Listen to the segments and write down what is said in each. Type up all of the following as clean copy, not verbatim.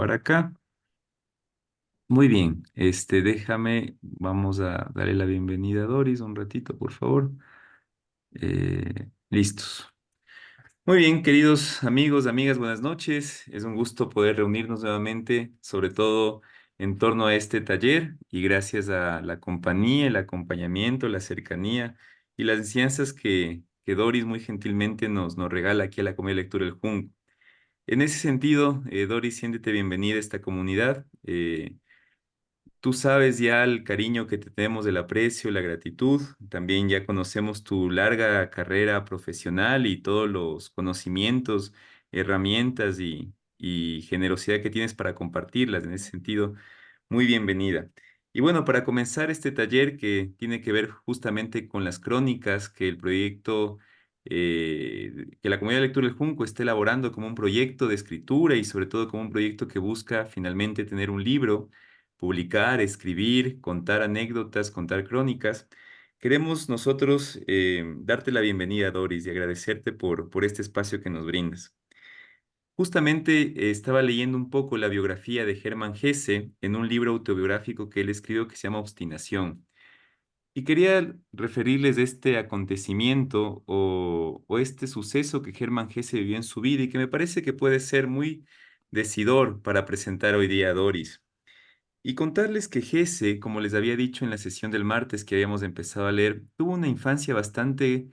para acá. Muy bien, vamos a darle la bienvenida a Doris un ratito, por favor. Listos. Muy bien, queridos amigos, amigas, buenas noches. Es un gusto poder reunirnos nuevamente, sobre todo en torno a este taller y gracias a la compañía, el acompañamiento, la cercanía y las enseñanzas que Doris muy gentilmente nos regala aquí a la Comunidad de Lectura del Junco. En ese sentido, Doris, siéntete bienvenida a esta comunidad. Tú sabes ya el cariño que te tenemos, el aprecio, la gratitud. También ya conocemos tu larga carrera profesional y todos los conocimientos, herramientas y generosidad que tienes para compartirlas. En ese sentido, muy bienvenida. Y bueno, para comenzar este taller que tiene que ver justamente con las crónicas que el proyecto, que la Comunidad de Lectura del Junco está elaborando como un proyecto de escritura y sobre todo como un proyecto que busca finalmente tener un libro, publicar, escribir, contar anécdotas, contar crónicas. Queremos nosotros darte la bienvenida, Doris, y agradecerte por este espacio que nos brindas. Justamente estaba leyendo un poco la biografía de Hermann Hesse en un libro autobiográfico que él escribió que se llama Obstinación. Y quería referirles de este acontecimiento o este suceso que Hermann Hesse vivió en su vida y que me parece que puede ser muy decidor para presentar hoy día a Doris. Y contarles que Gese, como les había dicho en la sesión del martes que habíamos empezado a leer, tuvo una infancia bastante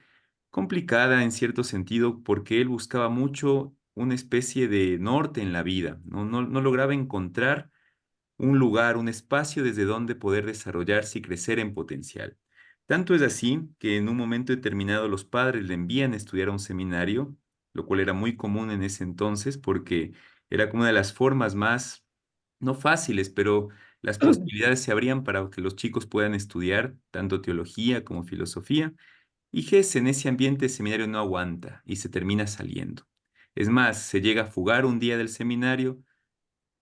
complicada en cierto sentido porque él buscaba mucho una especie de norte en la vida, no lograba encontrar un lugar, un espacio desde donde poder desarrollarse y crecer en potencial. Tanto es así que en un momento determinado los padres le envían a estudiar a un seminario, lo cual era muy común en ese entonces porque era como una de las formas más, no fáciles, pero las posibilidades se abrían para que los chicos puedan estudiar tanto teología como filosofía. Y Gess en ese ambiente de seminario no aguanta y se termina saliendo. Es más, se llega a fugar un día del seminario,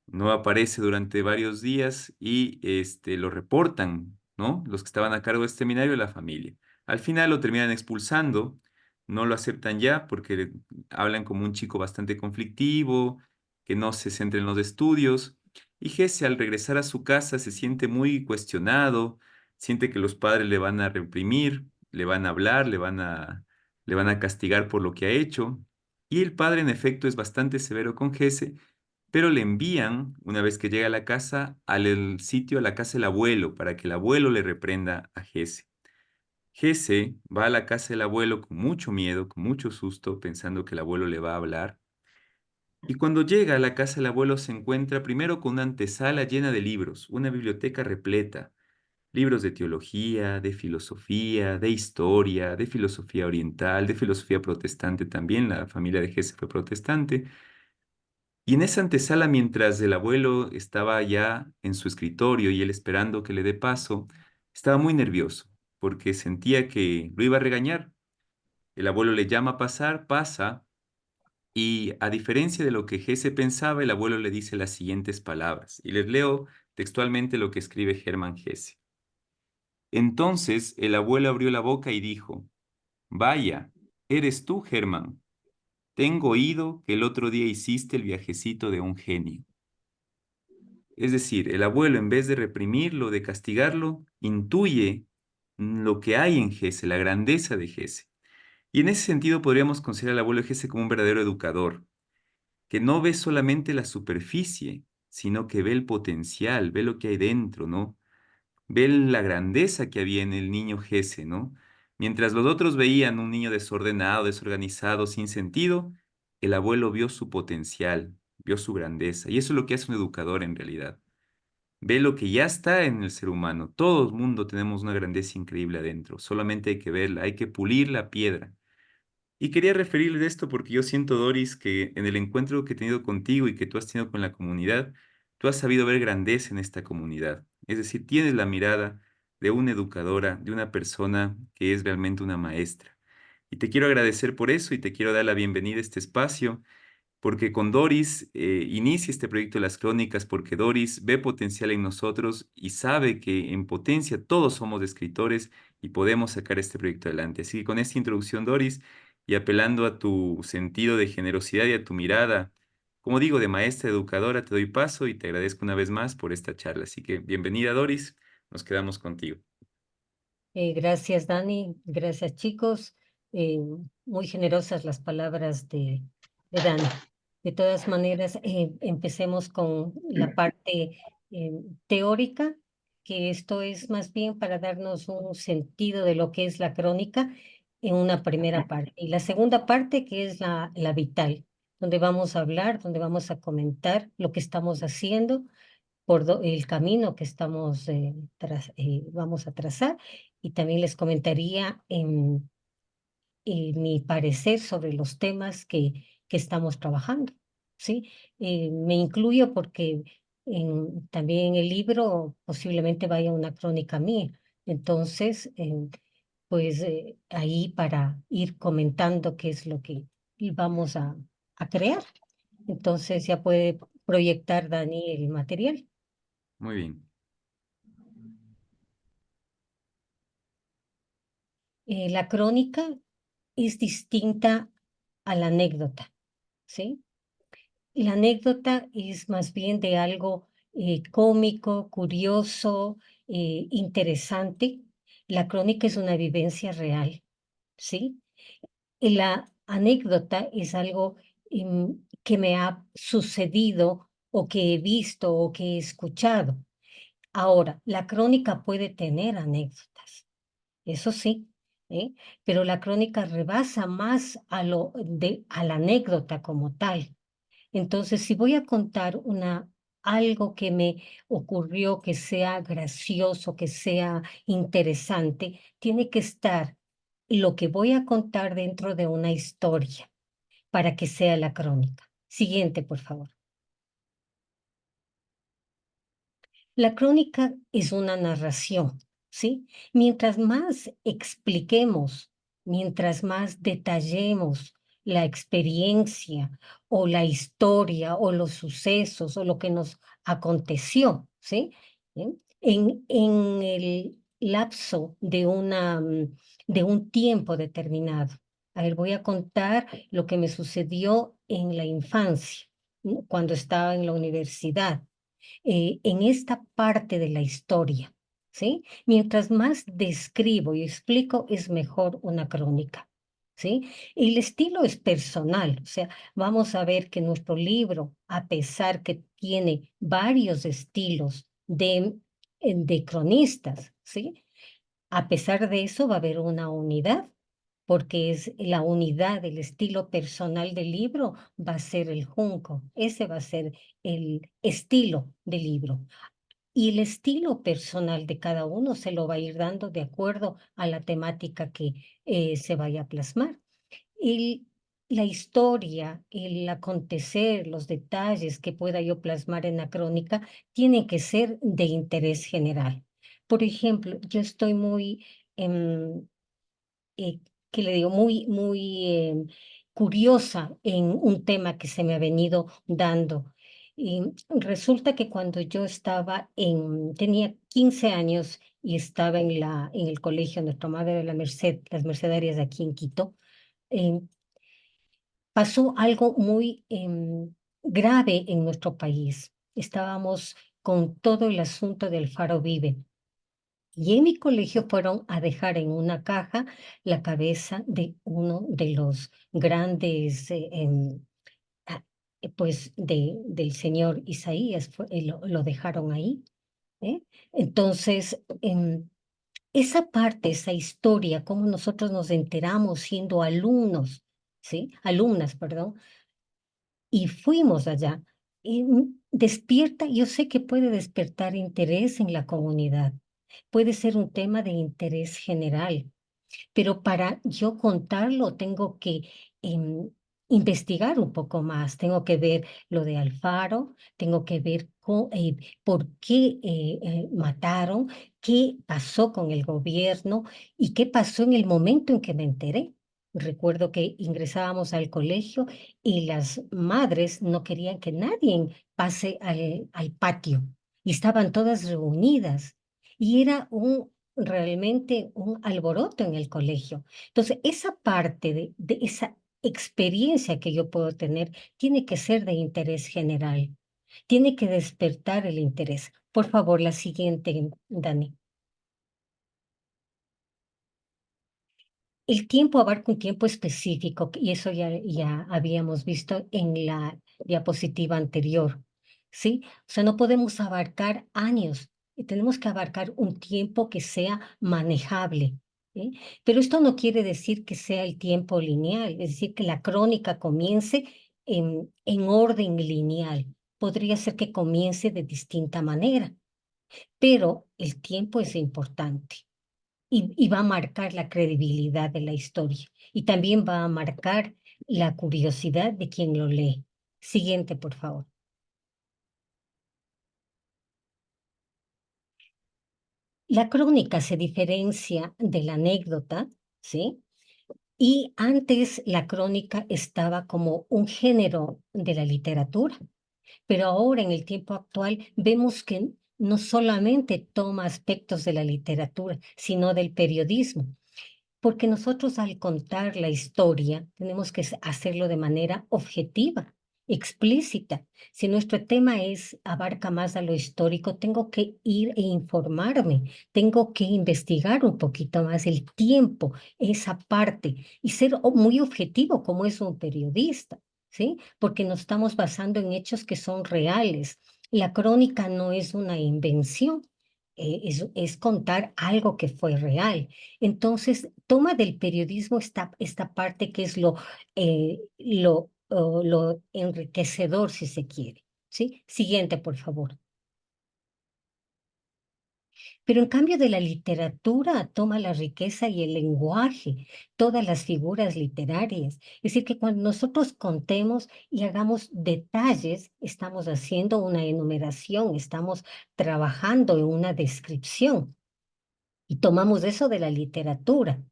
no aparece durante varios días y lo reportan, ¿no? Los que estaban a cargo del seminario y la familia. Al final lo terminan expulsando, no lo aceptan ya porque hablan como un chico bastante conflictivo, que no se centra en los estudios. Y Jesse al regresar a su casa se siente muy cuestionado, siente que los padres le van a reprimir, le van a hablar, le van a castigar por lo que ha hecho. Y el padre en efecto es bastante severo con Jesse, pero le envían, una vez que llega a la casa, al sitio, a la casa del abuelo, para que el abuelo le reprenda a Jesse. Jesse va a la casa del abuelo con mucho miedo, con mucho susto, pensando que el abuelo le va a hablar. Y cuando llega a la casa del abuelo se encuentra primero con una antesala llena de libros, una biblioteca repleta, libros de teología, de filosofía oriental, de filosofía protestante también, la familia de Jesse fue protestante. Y en esa antesala, mientras el abuelo estaba ya en su escritorio y él esperando que le dé paso, estaba muy nervioso porque sentía que lo iba a regañar. El abuelo le llama a pasar, pasa, y a diferencia de lo que Gese pensaba, el abuelo le dice las siguientes palabras. Y les leo textualmente lo que escribe Hermann Hesse. Entonces el abuelo abrió la boca y dijo, Vaya, eres tú, Hermann. Tengo oído que el otro día hiciste el viajecito de un genio. Es decir, el abuelo, en vez de reprimirlo, de castigarlo, intuye lo que hay en Gese, la grandeza de Gese. Y en ese sentido podríamos considerar al abuelo de Gese como un verdadero educador, que no ve solamente la superficie, sino que ve el potencial, ve lo que hay dentro, ¿no? Ve la grandeza que había en el niño Gese, ¿no? Mientras los otros veían un niño desordenado, desorganizado, sin sentido, el abuelo vio su potencial, vio su grandeza. Y eso es lo que hace un educador en realidad. Ve lo que ya está en el ser humano. Todo el mundo tenemos una grandeza increíble adentro. Solamente hay que verla, hay que pulir la piedra. Y quería referirle de esto porque yo siento, Doris, que en el encuentro que he tenido contigo y que tú has tenido con la comunidad, tú has sabido ver grandeza en esta comunidad. Es decir, tienes la mirada de una educadora, de una persona que es realmente una maestra. Y te quiero agradecer por eso y te quiero dar la bienvenida a este espacio porque con Doris inicia este proyecto de las crónicas, porque Doris ve potencial en nosotros y sabe que en potencia todos somos escritores y podemos sacar este proyecto adelante. Así que con esta introducción, Doris, y apelando a tu sentido de generosidad y a tu mirada como digo, de maestra educadora, te doy paso y te agradezco una vez más por esta charla. Así que bienvenida, Doris. Nos quedamos contigo. Gracias, Dani. Gracias, chicos. Eh, Muy generosas las palabras de Dani. De todas maneras, empecemos con la parte eh, teórica, que esto es más bien para darnos un sentido de lo que es la crónica en una primera parte. Y la segunda parte, que es la vital, donde vamos a hablar, donde vamos a comentar lo que estamos haciendo por el camino que estamos vamos a trazar y también les comentaría mi parecer sobre los temas que estamos trabajando, ¿sí? Me incluyo porque también en el libro posiblemente vaya una crónica mía, entonces pues ahí para ir comentando qué es lo que vamos a crear. Entonces ya puede proyectar Dani el material. Muy bien. La crónica es distinta a la anécdota, ¿sí? La anécdota es más bien de algo cómico, curioso, interesante. La crónica es una vivencia real, ¿sí? Y la anécdota es algo que me ha sucedido o que he visto o que he escuchado. Ahora, la crónica puede tener anécdotas. Eso sí, ¿eh? Pero la crónica rebasa más a la anécdota como tal. Entonces, si voy a contar algo que me ocurrió, que sea gracioso, que sea interesante, tiene que estar lo que voy a contar dentro de una historia para que sea la crónica. Siguiente, por favor. La crónica es una narración, ¿sí? Mientras más expliquemos, mientras más detallemos la experiencia o la historia o los sucesos o lo que nos aconteció, ¿sí? ¿Eh? En el lapso de un tiempo determinado. A ver, voy a contar lo que me sucedió en la infancia, ¿no? Cuando estaba en la universidad en esta parte de la historia, ¿sí? Mientras más describo y explico, es mejor una crónica, ¿sí? El estilo es personal, o sea, vamos a ver que nuestro libro, a pesar que tiene varios estilos de cronistas, ¿sí? A pesar de eso, va a haber una unidad, porque es la unidad del estilo personal del libro, va a ser el junco. Ese va a ser el estilo del libro. Y el estilo personal de cada uno se lo va a ir dando de acuerdo a la temática que se vaya a plasmar. Y la historia, el acontecer, los detalles que pueda yo plasmar en la crónica tienen que ser de interés general. Por ejemplo, yo estoy muy, em, ¿qué le digo? Muy curiosa en un tema que se me ha venido dando. Y resulta que cuando yo tenía 15 años y estaba en el colegio Nuestra Madre de la Merced, las Mercedarias de aquí en Quito, eh, pasó algo muy grave en nuestro país. Estábamos con todo el asunto del Faro Vive. Y en mi colegio fueron a dejar en una caja la cabeza de uno de los grandes, ah, pues, del señor Isaías, lo dejaron ahí. ¿Eh? Entonces, esa parte, esa historia, cómo nosotros nos enteramos siendo alumnos, ¿sí? Alumnas, perdón, y fuimos allá. Y despierta, yo sé que puede despertar interés en la comunidad, puede ser un tema de interés general, pero para yo contarlo tengo que em, investigar un poco más, tengo que ver lo de Alfaro, tengo que ver por qué mataron, qué pasó con el gobierno y qué pasó en el momento en que me enteré. Recuerdo que ingresábamos al colegio y las madres no querían que nadie pase al patio y estaban todas reunidas. Y era realmente un alboroto en el colegio. Entonces, esa parte de esa experiencia que yo puedo tener tiene que ser de interés general, tiene que despertar el interés. Por favor, la siguiente, Dani. El tiempo abarca un tiempo específico y eso ya habíamos visto en la diapositiva anterior, ¿sí? O sea, no podemos abarcar años, tenemos que abarcar un tiempo que sea manejable, ¿sí? Pero esto no quiere decir que sea el tiempo lineal, es decir, que la crónica comience en orden lineal. Podría ser que comience de distinta manera, pero el tiempo es importante y va a marcar la credibilidad de la historia y también va a marcar la curiosidad de quien lo lee. Siguiente, por favor. La crónica se diferencia de la anécdota, ¿sí? Y antes la crónica estaba como un género de la literatura, pero ahora en el tiempo actual vemos que no solamente toma aspectos de la literatura, sino del periodismo. Porque nosotros al contar la historia tenemos que hacerlo de manera objetiva, explícita. Si nuestro tema abarca más a lo histórico, tengo que ir e informarme, tengo que investigar un poquito más el tiempo, esa parte, y ser muy objetivo como es un periodista, ¿sí? Porque nos estamos basando en hechos que son reales. La crónica no es una invención. Es contar algo que fue real. Entonces, toma del periodismo esta parte que es lo enriquecedor, si se quiere. ¿Sí? Siguiente, por favor. Pero en cambio de la literatura toma la riqueza y el lenguaje, todas las figuras literarias. Es decir, que cuando nosotros contemos y hagamos detalles, estamos haciendo una enumeración, estamos trabajando en una descripción. Y tomamos eso de la literatura.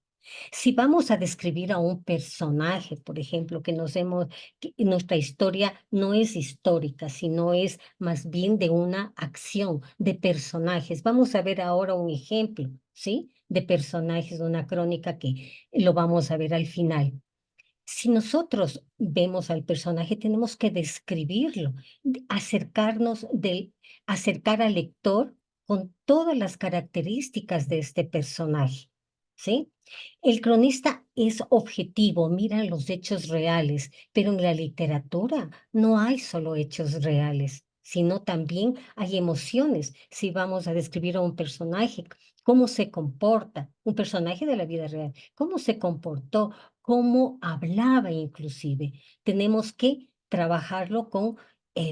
Si vamos a describir a un personaje, por ejemplo, que nuestra historia no es histórica, sino es más bien de una acción, de personajes. Vamos a ver ahora un ejemplo, ¿sí? De personajes, de una crónica que lo vamos a ver al final. Si nosotros vemos al personaje, tenemos que describirlo, acercar al lector con todas las características de este personaje, ¿sí? El cronista es objetivo, mira los hechos reales, pero en la literatura no hay solo hechos reales, sino también hay emociones. Si vamos a describir a un personaje, cómo se comporta, un personaje de la vida real, cómo se comportó, cómo hablaba inclusive. Tenemos que trabajarlo con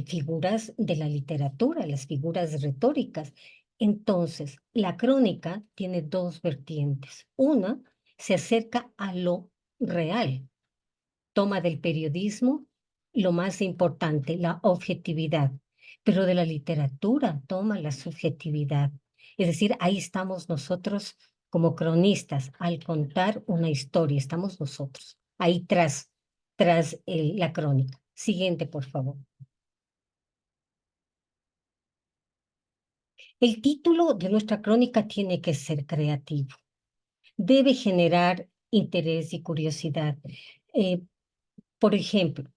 figuras de la literatura, las figuras retóricas. Entonces, la crónica tiene dos vertientes. Una se acerca a lo real, toma del periodismo lo más importante, la objetividad, pero de la literatura toma la subjetividad. Es decir, ahí estamos nosotros como cronistas al contar una historia, estamos nosotros ahí tras la crónica. Siguiente, por favor. El título de nuestra crónica tiene que ser creativo, debe generar interés y curiosidad. Eh, por ejemplo,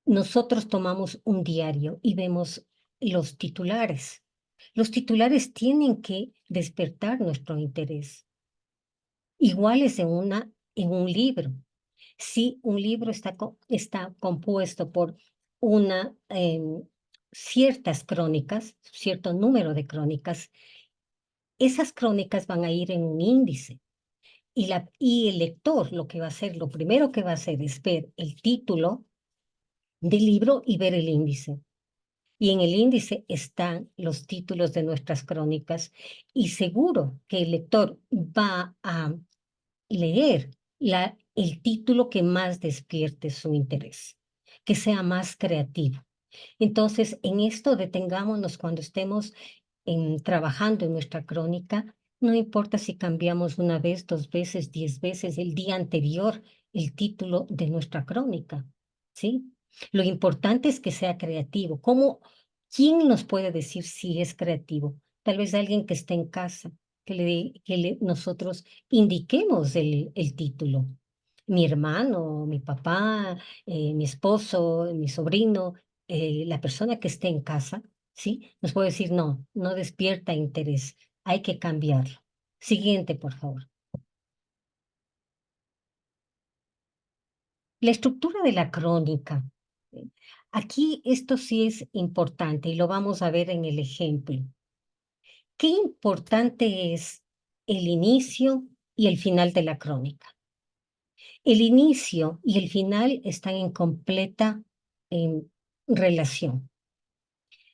nosotros tomamos un diario y vemos los titulares. Los titulares tienen que despertar nuestro interés. Iguales en un libro. Si un libro está compuesto por ciertas crónicas, cierto número de crónicas, esas crónicas van a ir en un índice. Y el lector lo que va a hacer, lo primero que va a hacer es ver el título del libro y ver el índice. Y en el índice están los títulos de nuestras crónicas y seguro que el lector va a leer el título que más despierte su interés, que sea más creativo. Entonces, en esto detengámonos cuando estemos trabajando en nuestra crónica. No importa si cambiamos una vez, dos veces, 10 veces el día anterior el título de nuestra crónica, ¿sí? Lo importante es que sea creativo. ¿Quién nos puede decir si es creativo? Tal vez alguien que esté en casa, nosotros indiquemos el título. mi hermano, mi papá, mi esposo, mi sobrino, la persona que esté en casa, ¿sí? Nos puede decir, no, no despierta interés, hay que cambiarlo. Siguiente, por favor. La estructura de la crónica. ¿Sí? Aquí esto sí es importante y lo vamos a ver en el ejemplo. Qué importante es el inicio y el final de la crónica. El inicio y el final están en completa relación.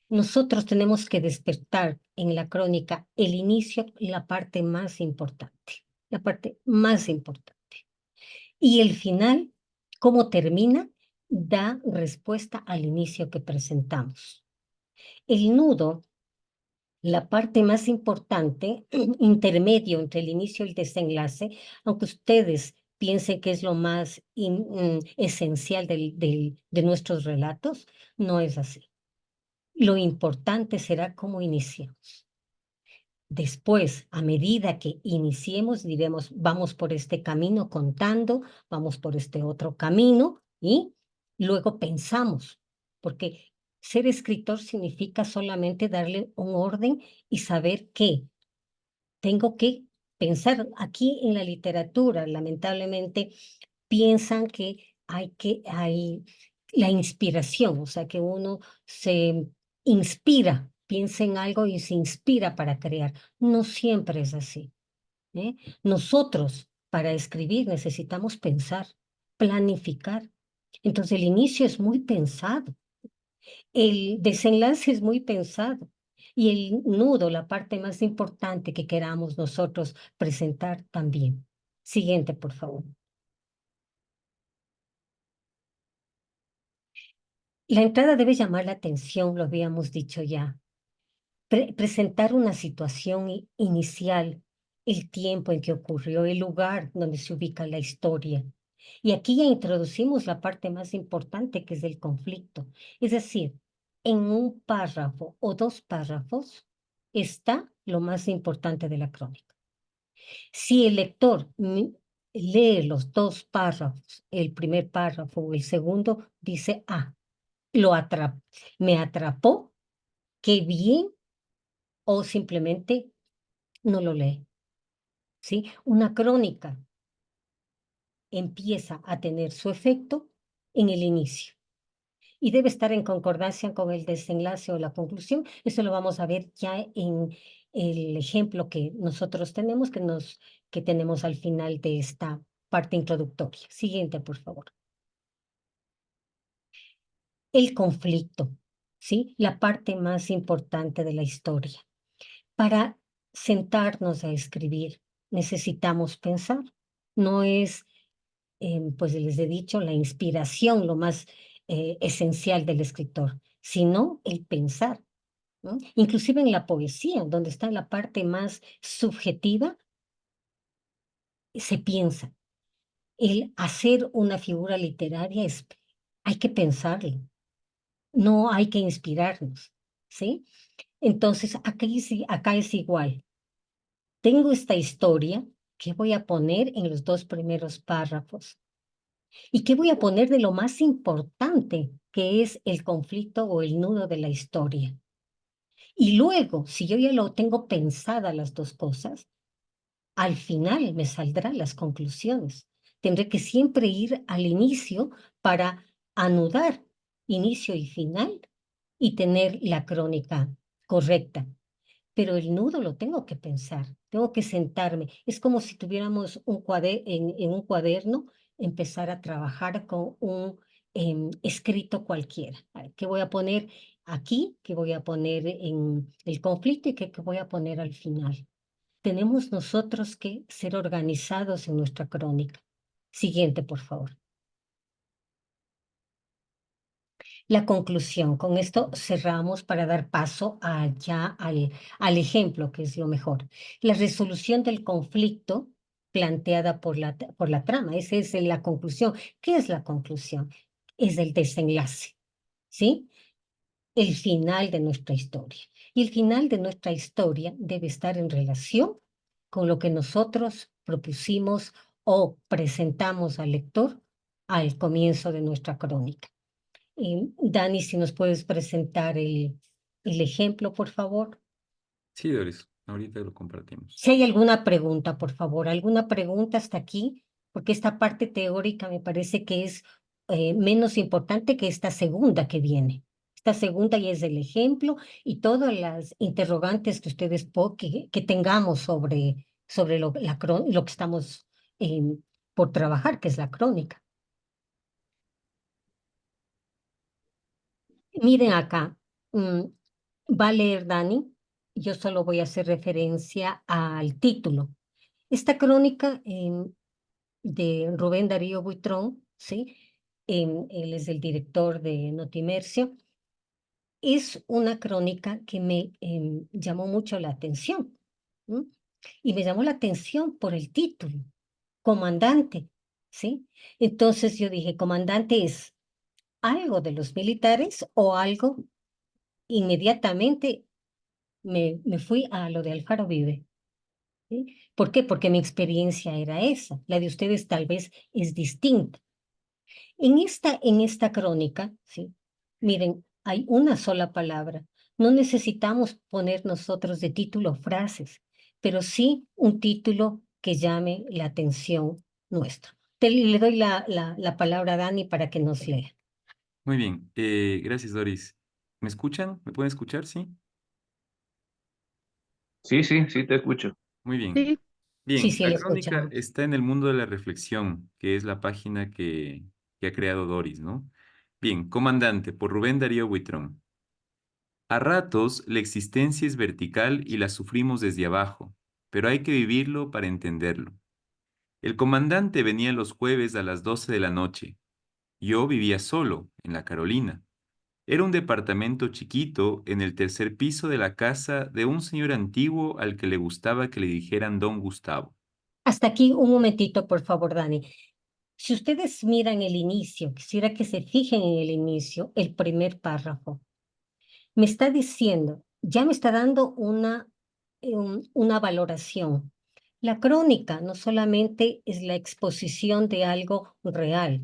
Nosotros tenemos que despertar en la crónica el inicio, la parte más importante, la parte más importante. Y el final, cómo termina, da respuesta al inicio que presentamos. El nudo, la parte más importante, intermedio entre el inicio y el desenlace, aunque ustedes piensen que es lo más esencial de nuestros relatos, no es así. Lo importante será cómo iniciamos. Después, a medida que iniciemos, diremos, vamos por este camino contando, vamos por este otro camino y luego pensamos, porque ser escritor significa solamente darle un orden y saber que tengo que pensar. Aquí en la literatura, lamentablemente, piensan que hay la inspiración, o sea, que uno se inspira, piensa en algo y se inspira para crear. No siempre es así, ¿eh? Nosotros, para escribir, necesitamos pensar, planificar. Entonces, el inicio es muy pensado, el desenlace es muy pensado y el nudo, la parte más importante que queramos nosotros presentar también. Siguiente, por favor. La entrada debe llamar la atención, lo habíamos dicho ya. Presentar una situación inicial, el tiempo en que ocurrió, el lugar donde se ubica la historia. Y aquí ya introducimos la parte más importante, que es el conflicto. Es decir, en un párrafo o dos párrafos está lo más importante de la crónica. Si el lector lee los dos párrafos, el primer párrafo o el segundo, dice, ah, me atrapó, qué bien, o simplemente no lo lee, ¿sí? Una crónica empieza a tener su efecto en el inicio y debe estar en concordancia con el desenlace o la conclusión. Eso lo vamos a ver ya en el ejemplo que nosotros tenemos, que tenemos al final de esta parte introductoria. Siguiente, por favor. El conflicto, ¿sí? La parte más importante de la historia. Para sentarnos a escribir necesitamos pensar. No es, pues les he dicho, la inspiración lo más esencial del escritor, sino el pensar, ¿no? Inclusive en la poesía, donde está la parte más subjetiva, se piensa. El hacer una figura literaria hay que pensarlo, no hay que inspirarnos, ¿sí? Entonces, acá es igual. Tengo esta historia que voy a poner en los dos primeros párrafos y que voy a poner de lo más importante, que es el conflicto o el nudo de la historia. Y luego, si yo ya lo tengo pensada las dos cosas, al final me saldrán las conclusiones. Tendré que siempre ir al inicio para anudar inicio y final y tener la crónica correcta, pero el nudo lo tengo que pensar, tengo que sentarme. Es como si tuviéramos en un cuaderno, empezar a trabajar con un escrito cualquiera. A ver, ¿qué voy a poner aquí? ¿Qué voy a poner en el conflicto y qué voy a poner al final? Tenemos nosotros que ser organizados en nuestra crónica. Siguiente, por favor. La conclusión. Con esto cerramos para dar paso al ejemplo, que es lo mejor. La resolución del conflicto planteada por la trama. Esa es la conclusión. ¿Qué es la conclusión? Es el desenlace, ¿sí? El final de nuestra historia. Y el final de nuestra historia debe estar en relación con lo que nosotros propusimos o presentamos al lector al comienzo de nuestra crónica. Dani, si nos puedes presentar el ejemplo, por favor. Sí, Doris, ahorita lo compartimos. Si hay alguna pregunta, por favor, alguna pregunta hasta aquí, porque esta parte teórica me parece que es menos importante que esta segunda que viene. Esta segunda ya es el ejemplo y todas las interrogantes que ustedes que tengamos sobre lo que estamos por trabajar, que es la crónica. Miren acá, mm, va a leer Dani, yo solo voy a hacer referencia al título. Esta crónica de Rubén Darío Buitrón, ¿sí? Él es el director de Notimercio. Es una crónica que me llamó mucho la atención. ¿M? Y me llamó la atención por el título, Comandante, ¿sí? Entonces yo dije, ¿comandante es algo de los militares o algo? Inmediatamente me fui a lo de Alfaro Vive. ¿Sí? ¿Por qué? Porque mi experiencia era esa. La de ustedes tal vez es distinta. En esta crónica, ¿sí? Miren, hay una sola palabra. No necesitamos poner nosotros de título frases, pero sí un título que llame la atención nuestra. Le doy la palabra a Dani para que nos lea. Muy bien, gracias, Doris. ¿Me escuchan? ¿Me pueden escuchar? Sí. Sí, sí, sí, te escucho. Muy bien. Sí, Sí, Bien, sí, la le crónica escuchamos. está en el mundo de la reflexión, que es la página que ha creado Doris, ¿no? Bien, Comandante, por Rubén Darío Buitrón. A ratos la existencia es vertical y la sufrimos desde abajo, pero hay que vivirlo para entenderlo. El comandante venía los jueves a las 12 de la noche. Yo vivía solo, en la Carolina. Era un departamento chiquito en el tercer piso de la casa de un señor antiguo al que le gustaba que le dijeran don Gustavo. Hasta aquí un momentito, por favor, Dani. Si ustedes miran el inicio, quisiera que se fijen en el inicio, el primer párrafo. Me está diciendo, ya me está dando una valoración. La crónica no solamente es la exposición de algo real,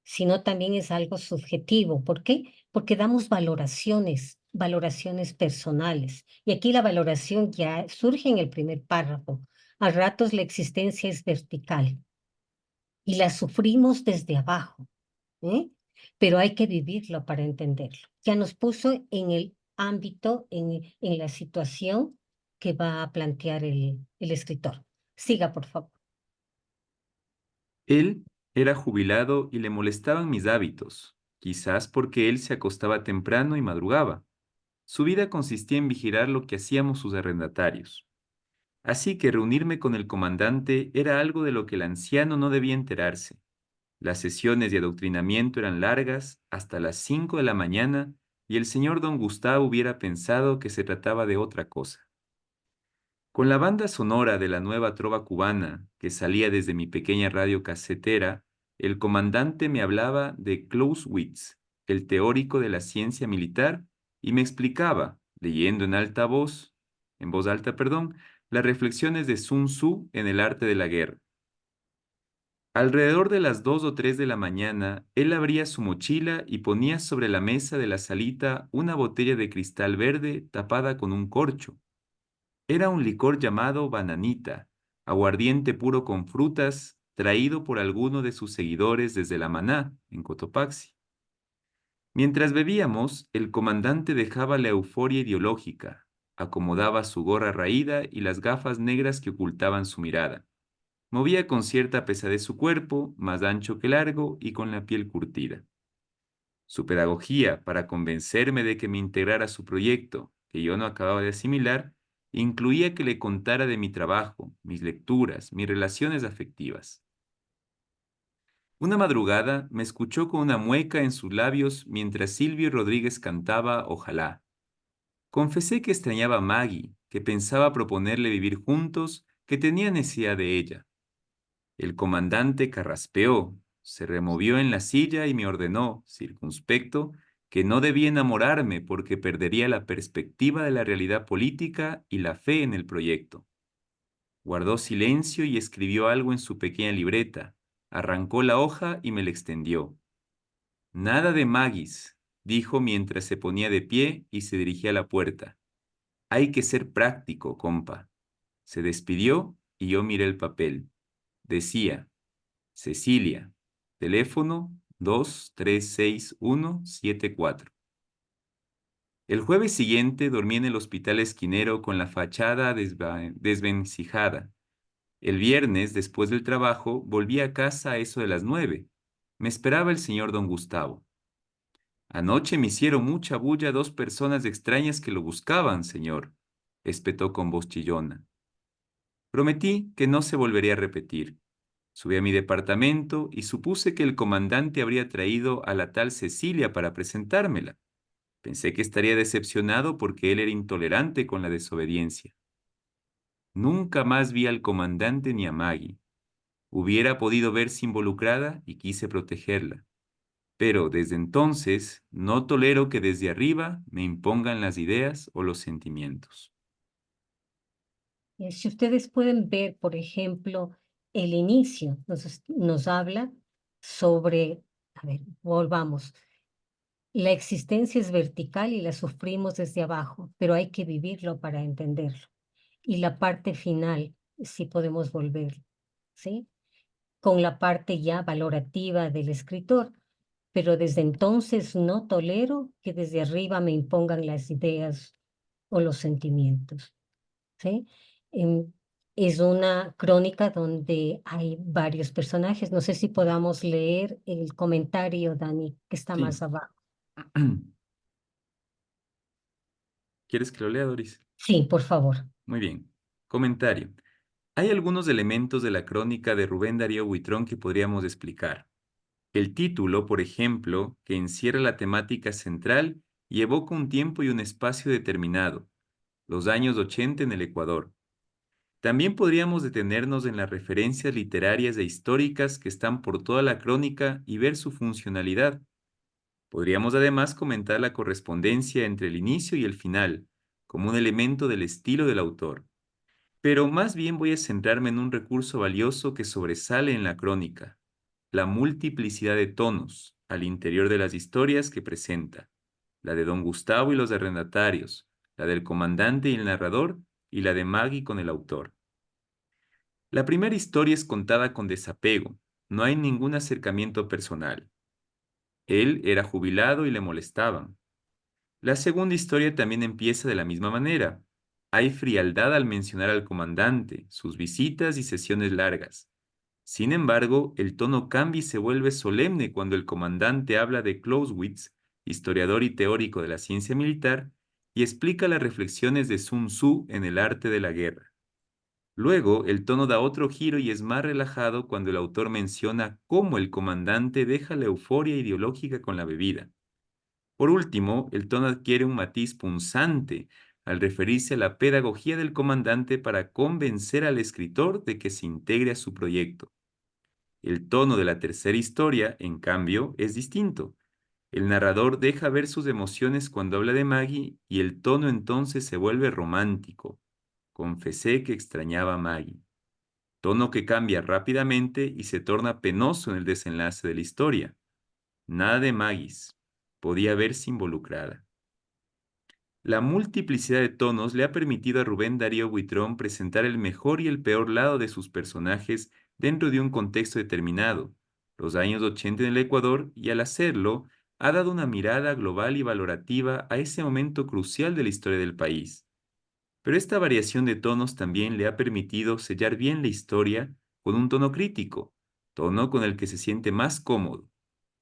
sino también es algo subjetivo. ¿Por qué? Porque damos valoraciones personales. Y aquí la valoración ya surge en el primer párrafo. A ratos la existencia es vertical y la sufrimos desde abajo. ¿Eh? Pero hay que vivirlo para entenderlo. Ya nos puso en el ámbito, en la situación que va a plantear el escritor. Siga, por favor. Él era jubilado y le molestaban mis hábitos, quizás porque él se acostaba temprano y madrugaba. Su vida consistía en vigilar lo que hacíamos sus arrendatarios. Así que reunirme con el comandante era algo de lo que el anciano no debía enterarse. Las sesiones de adoctrinamiento eran largas, hasta las 5 de la mañana, y el señor don Gustavo hubiera pensado que se trataba de otra cosa. Con la banda sonora de la nueva trova cubana que salía desde mi pequeña radio casetera, el comandante me hablaba de Clausewitz, el teórico de la ciencia militar, y me explicaba, leyendo en voz alta, perdón, las reflexiones de Sun Tzu en el arte de la guerra. Alrededor de las 2 o 3 de la mañana, él abría su mochila y ponía sobre la mesa de la salita una botella de cristal verde tapada con un corcho. Era un licor llamado bananita, aguardiente puro con frutas, traído por alguno de sus seguidores desde La Maná, en Cotopaxi. Mientras bebíamos, el comandante dejaba la euforia ideológica, acomodaba su gorra raída y las gafas negras que ocultaban su mirada. Movía con cierta pesadez su cuerpo, más ancho que largo y con la piel curtida. Su pedagogía para convencerme de que me integrara a su proyecto, que yo no acababa de asimilar, incluía que le contara de mi trabajo, mis lecturas, mis relaciones afectivas. Una madrugada me escuchó con una mueca en sus labios mientras Silvio Rodríguez cantaba Ojalá. Confesé que extrañaba a Maggie, que pensaba proponerle vivir juntos, que tenía necesidad de ella. El comandante carraspeó, se removió en la silla y me ordenó, circunspecto, que no debía enamorarme porque perdería la perspectiva de la realidad política y la fe en el proyecto. Guardó silencio y escribió algo en su pequeña libreta. Arrancó la hoja y me la extendió. Nada de Maggis, dijo mientras se ponía de pie y se dirigía a la puerta. Hay que ser práctico, compa. Se despidió y yo miré el papel. Decía, Cecilia, teléfono 236174. El jueves siguiente dormí en el hospital esquinero con la fachada desvencijada. El viernes, después del trabajo, volví a casa a eso de las 9. Me esperaba el señor don Gustavo. Anoche me hicieron mucha bulla 2 personas extrañas que lo buscaban, señor, espetó con voz chillona. Prometí que no se volvería a repetir. Subí a mi departamento y supuse que el comandante habría traído a la tal Cecilia para presentármela. Pensé que estaría decepcionado porque él era intolerante con la desobediencia. Nunca más vi al comandante ni a Maggie. Hubiera podido verse involucrada y quise protegerla. Pero desde entonces no tolero que desde arriba me impongan las ideas o los sentimientos. Si ustedes pueden ver, por ejemplo, el inicio, nos habla sobre, a ver, volvamos, la existencia es vertical y la sufrimos desde abajo, pero hay que vivirlo para entenderlo. Y la parte final, sí podemos volver, ¿sí? Con la parte ya valorativa del escritor, pero desde entonces no tolero que desde arriba me impongan las ideas o los sentimientos, ¿sí? Em, es una crónica donde hay varios personajes. No sé si podamos leer el comentario, Dani, que está Sí. más abajo. ¿Quieres que lo lea, Doris? Sí, por favor. Muy bien. Comentario. Hay algunos elementos de la crónica de Rubén Darío Buitrón que podríamos explicar. El título, por ejemplo, que encierra la temática central y evoca un tiempo y un espacio determinado, los años 80 en el Ecuador. También podríamos detenernos en las referencias literarias e históricas que están por toda la crónica y ver su funcionalidad. Podríamos además comentar la correspondencia entre el inicio y el final, como un elemento del estilo del autor. Pero más bien voy a centrarme en un recurso valioso que sobresale en la crónica, la multiplicidad de tonos al interior de las historias que presenta, la de don Gustavo y los arrendatarios, la del comandante y el narrador, y la de Maggie con el autor. La primera historia es contada con desapego, no hay ningún acercamiento personal. Él era jubilado y le molestaban. La segunda historia también empieza de la misma manera. Hay frialdad al mencionar al comandante, sus visitas y sesiones largas. Sin embargo, el tono cambia y se vuelve solemne cuando el comandante habla de Clausewitz, historiador y teórico de la ciencia militar, y explica las reflexiones de Sun Tzu en el arte de la guerra. Luego, el tono da otro giro y es más relajado cuando el autor menciona cómo el comandante deja la euforia ideológica con la bebida. Por último, el tono adquiere un matiz punzante al referirse a la pedagogía del comandante para convencer al escritor de que se integre a su proyecto. El tono de la tercera historia, en cambio, es distinto. El narrador deja ver sus emociones cuando habla de Maggie y el tono entonces se vuelve romántico. Confesé que extrañaba a Maggie. Tono que cambia rápidamente y se torna penoso en el desenlace de la historia. Nada de Maggies. Podía verse involucrada. La multiplicidad de tonos le ha permitido a Rubén Darío Buitrón presentar el mejor y el peor lado de sus personajes dentro de un contexto determinado, los años 80 en el Ecuador, y al hacerlo, ha dado una mirada global y valorativa a ese momento crucial de la historia del país. Pero esta variación de tonos también le ha permitido sellar bien la historia con un tono crítico, tono con el que se siente más cómodo.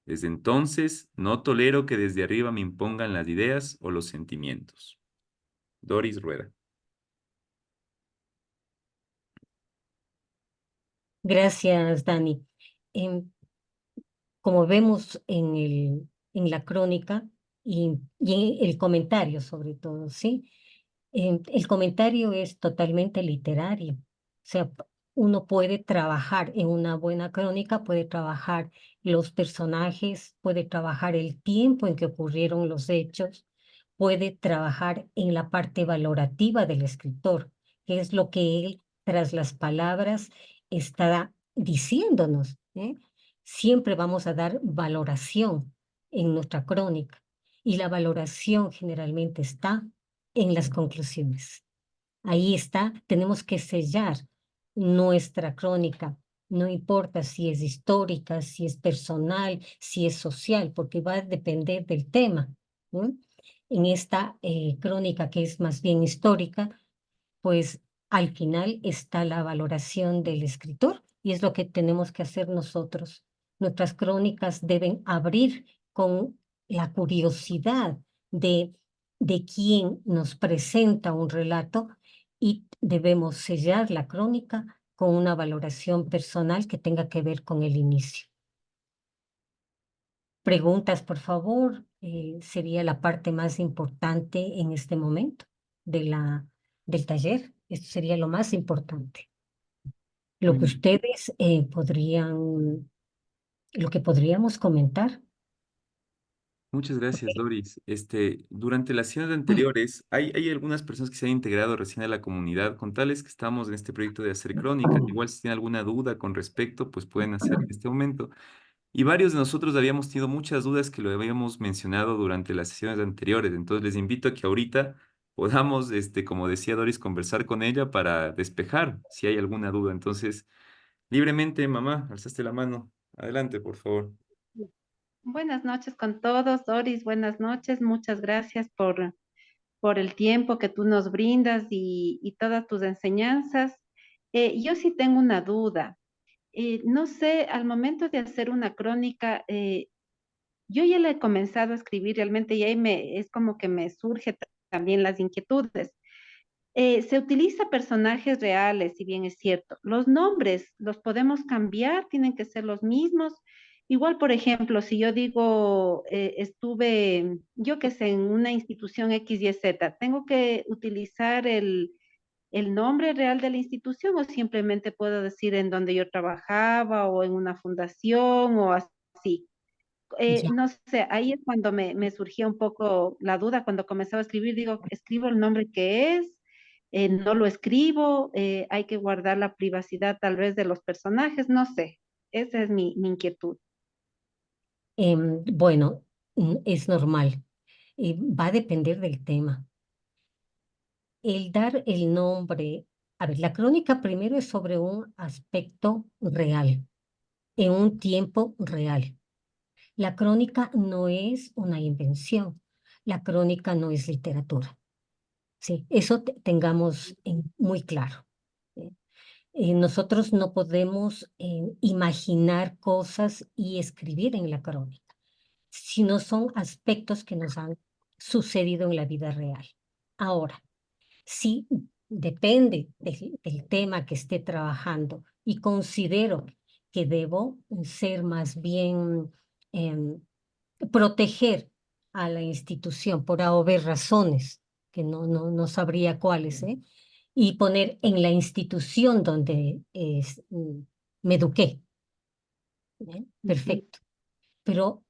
Desde entonces, no tolero que desde arriba me impongan las ideas o los sentimientos. Doris Rueda. Gracias, Dani. Em, Como vemos en la crónica y en el comentario sobre todo, ¿sí? El comentario es totalmente literario. O sea, uno puede trabajar en una buena crónica, puede trabajar los personajes, puede trabajar el tiempo en que ocurrieron los hechos, puede trabajar en la parte valorativa del escritor, que es lo que él tras las palabras está diciéndonos, ¿eh? Siempre vamos a dar valoración en nuestra crónica y la valoración generalmente está en las conclusiones. Ahí está, tenemos que sellar nuestra crónica. No importa si es histórica, si es personal, si es social, porque va a depender del tema, ¿no? En esta crónica que es más bien histórica, pues al final está la valoración del escritor y es lo que tenemos que hacer nosotros. Nuestras crónicas deben abrir con la curiosidad de quien nos presenta un relato y debemos sellar la crónica con una valoración personal que tenga que ver con el inicio. Preguntas, por favor, sería la parte más importante en este momento del taller. Esto sería lo más importante. Lo que Muy ustedes lo que podríamos comentar. Muchas gracias, Ok. Doris. Durante las sesiones anteriores, hay algunas personas que se han integrado recién a la comunidad. Con tales que estamos en este proyecto de hacer crónicas. Igual si tienen alguna duda con respecto, pues pueden hacer en este momento. Y varios de nosotros habíamos tenido muchas dudas que lo habíamos mencionado durante las sesiones anteriores. Entonces les invito a que ahorita podamos, como decía Doris, conversar con ella para despejar si hay alguna duda. Entonces, libremente, mamá, alzaste la mano. Adelante, por favor. Buenas noches con todos, Doris, buenas noches. Muchas gracias por el tiempo que tú nos brindas y todas tus enseñanzas. Yo sí tengo una duda. No sé, al momento de hacer una crónica, yo ya la he comenzado a escribir realmente y ahí es como que me surge también las inquietudes. Se utiliza personajes reales, si bien es cierto. Los nombres los podemos cambiar, tienen que ser los mismos. Igual, por ejemplo, si yo digo, estuve, yo que sé, en una institución X, Y, Z, ¿tengo que utilizar el nombre real de la institución o simplemente puedo decir en donde yo trabajaba o en una fundación o así? Ya. No sé, ahí es cuando me surgía un poco la duda, cuando comenzaba a escribir, digo, escribo el nombre que es, no lo escribo, hay que guardar la privacidad tal vez de los personajes, no sé, esa es mi inquietud. Bueno, es normal. Va a depender del tema. El dar el nombre, a ver, la crónica primero es sobre un aspecto real, en un tiempo real. La crónica no es una invención, la crónica no es literatura. Sí, eso tengamos muy claro. ¿Sí? Nosotros no podemos imaginar cosas y escribir en la crónica, sino son aspectos que nos han sucedido en la vida real. Ahora, sí, depende del tema que esté trabajando y considero que debo ser más bien em, proteger a la institución por A o B razones, que no sabría cuáles, ¿eh? Y poner en la institución donde me eduqué. ¿Eh? Ujú. Perfecto. Pero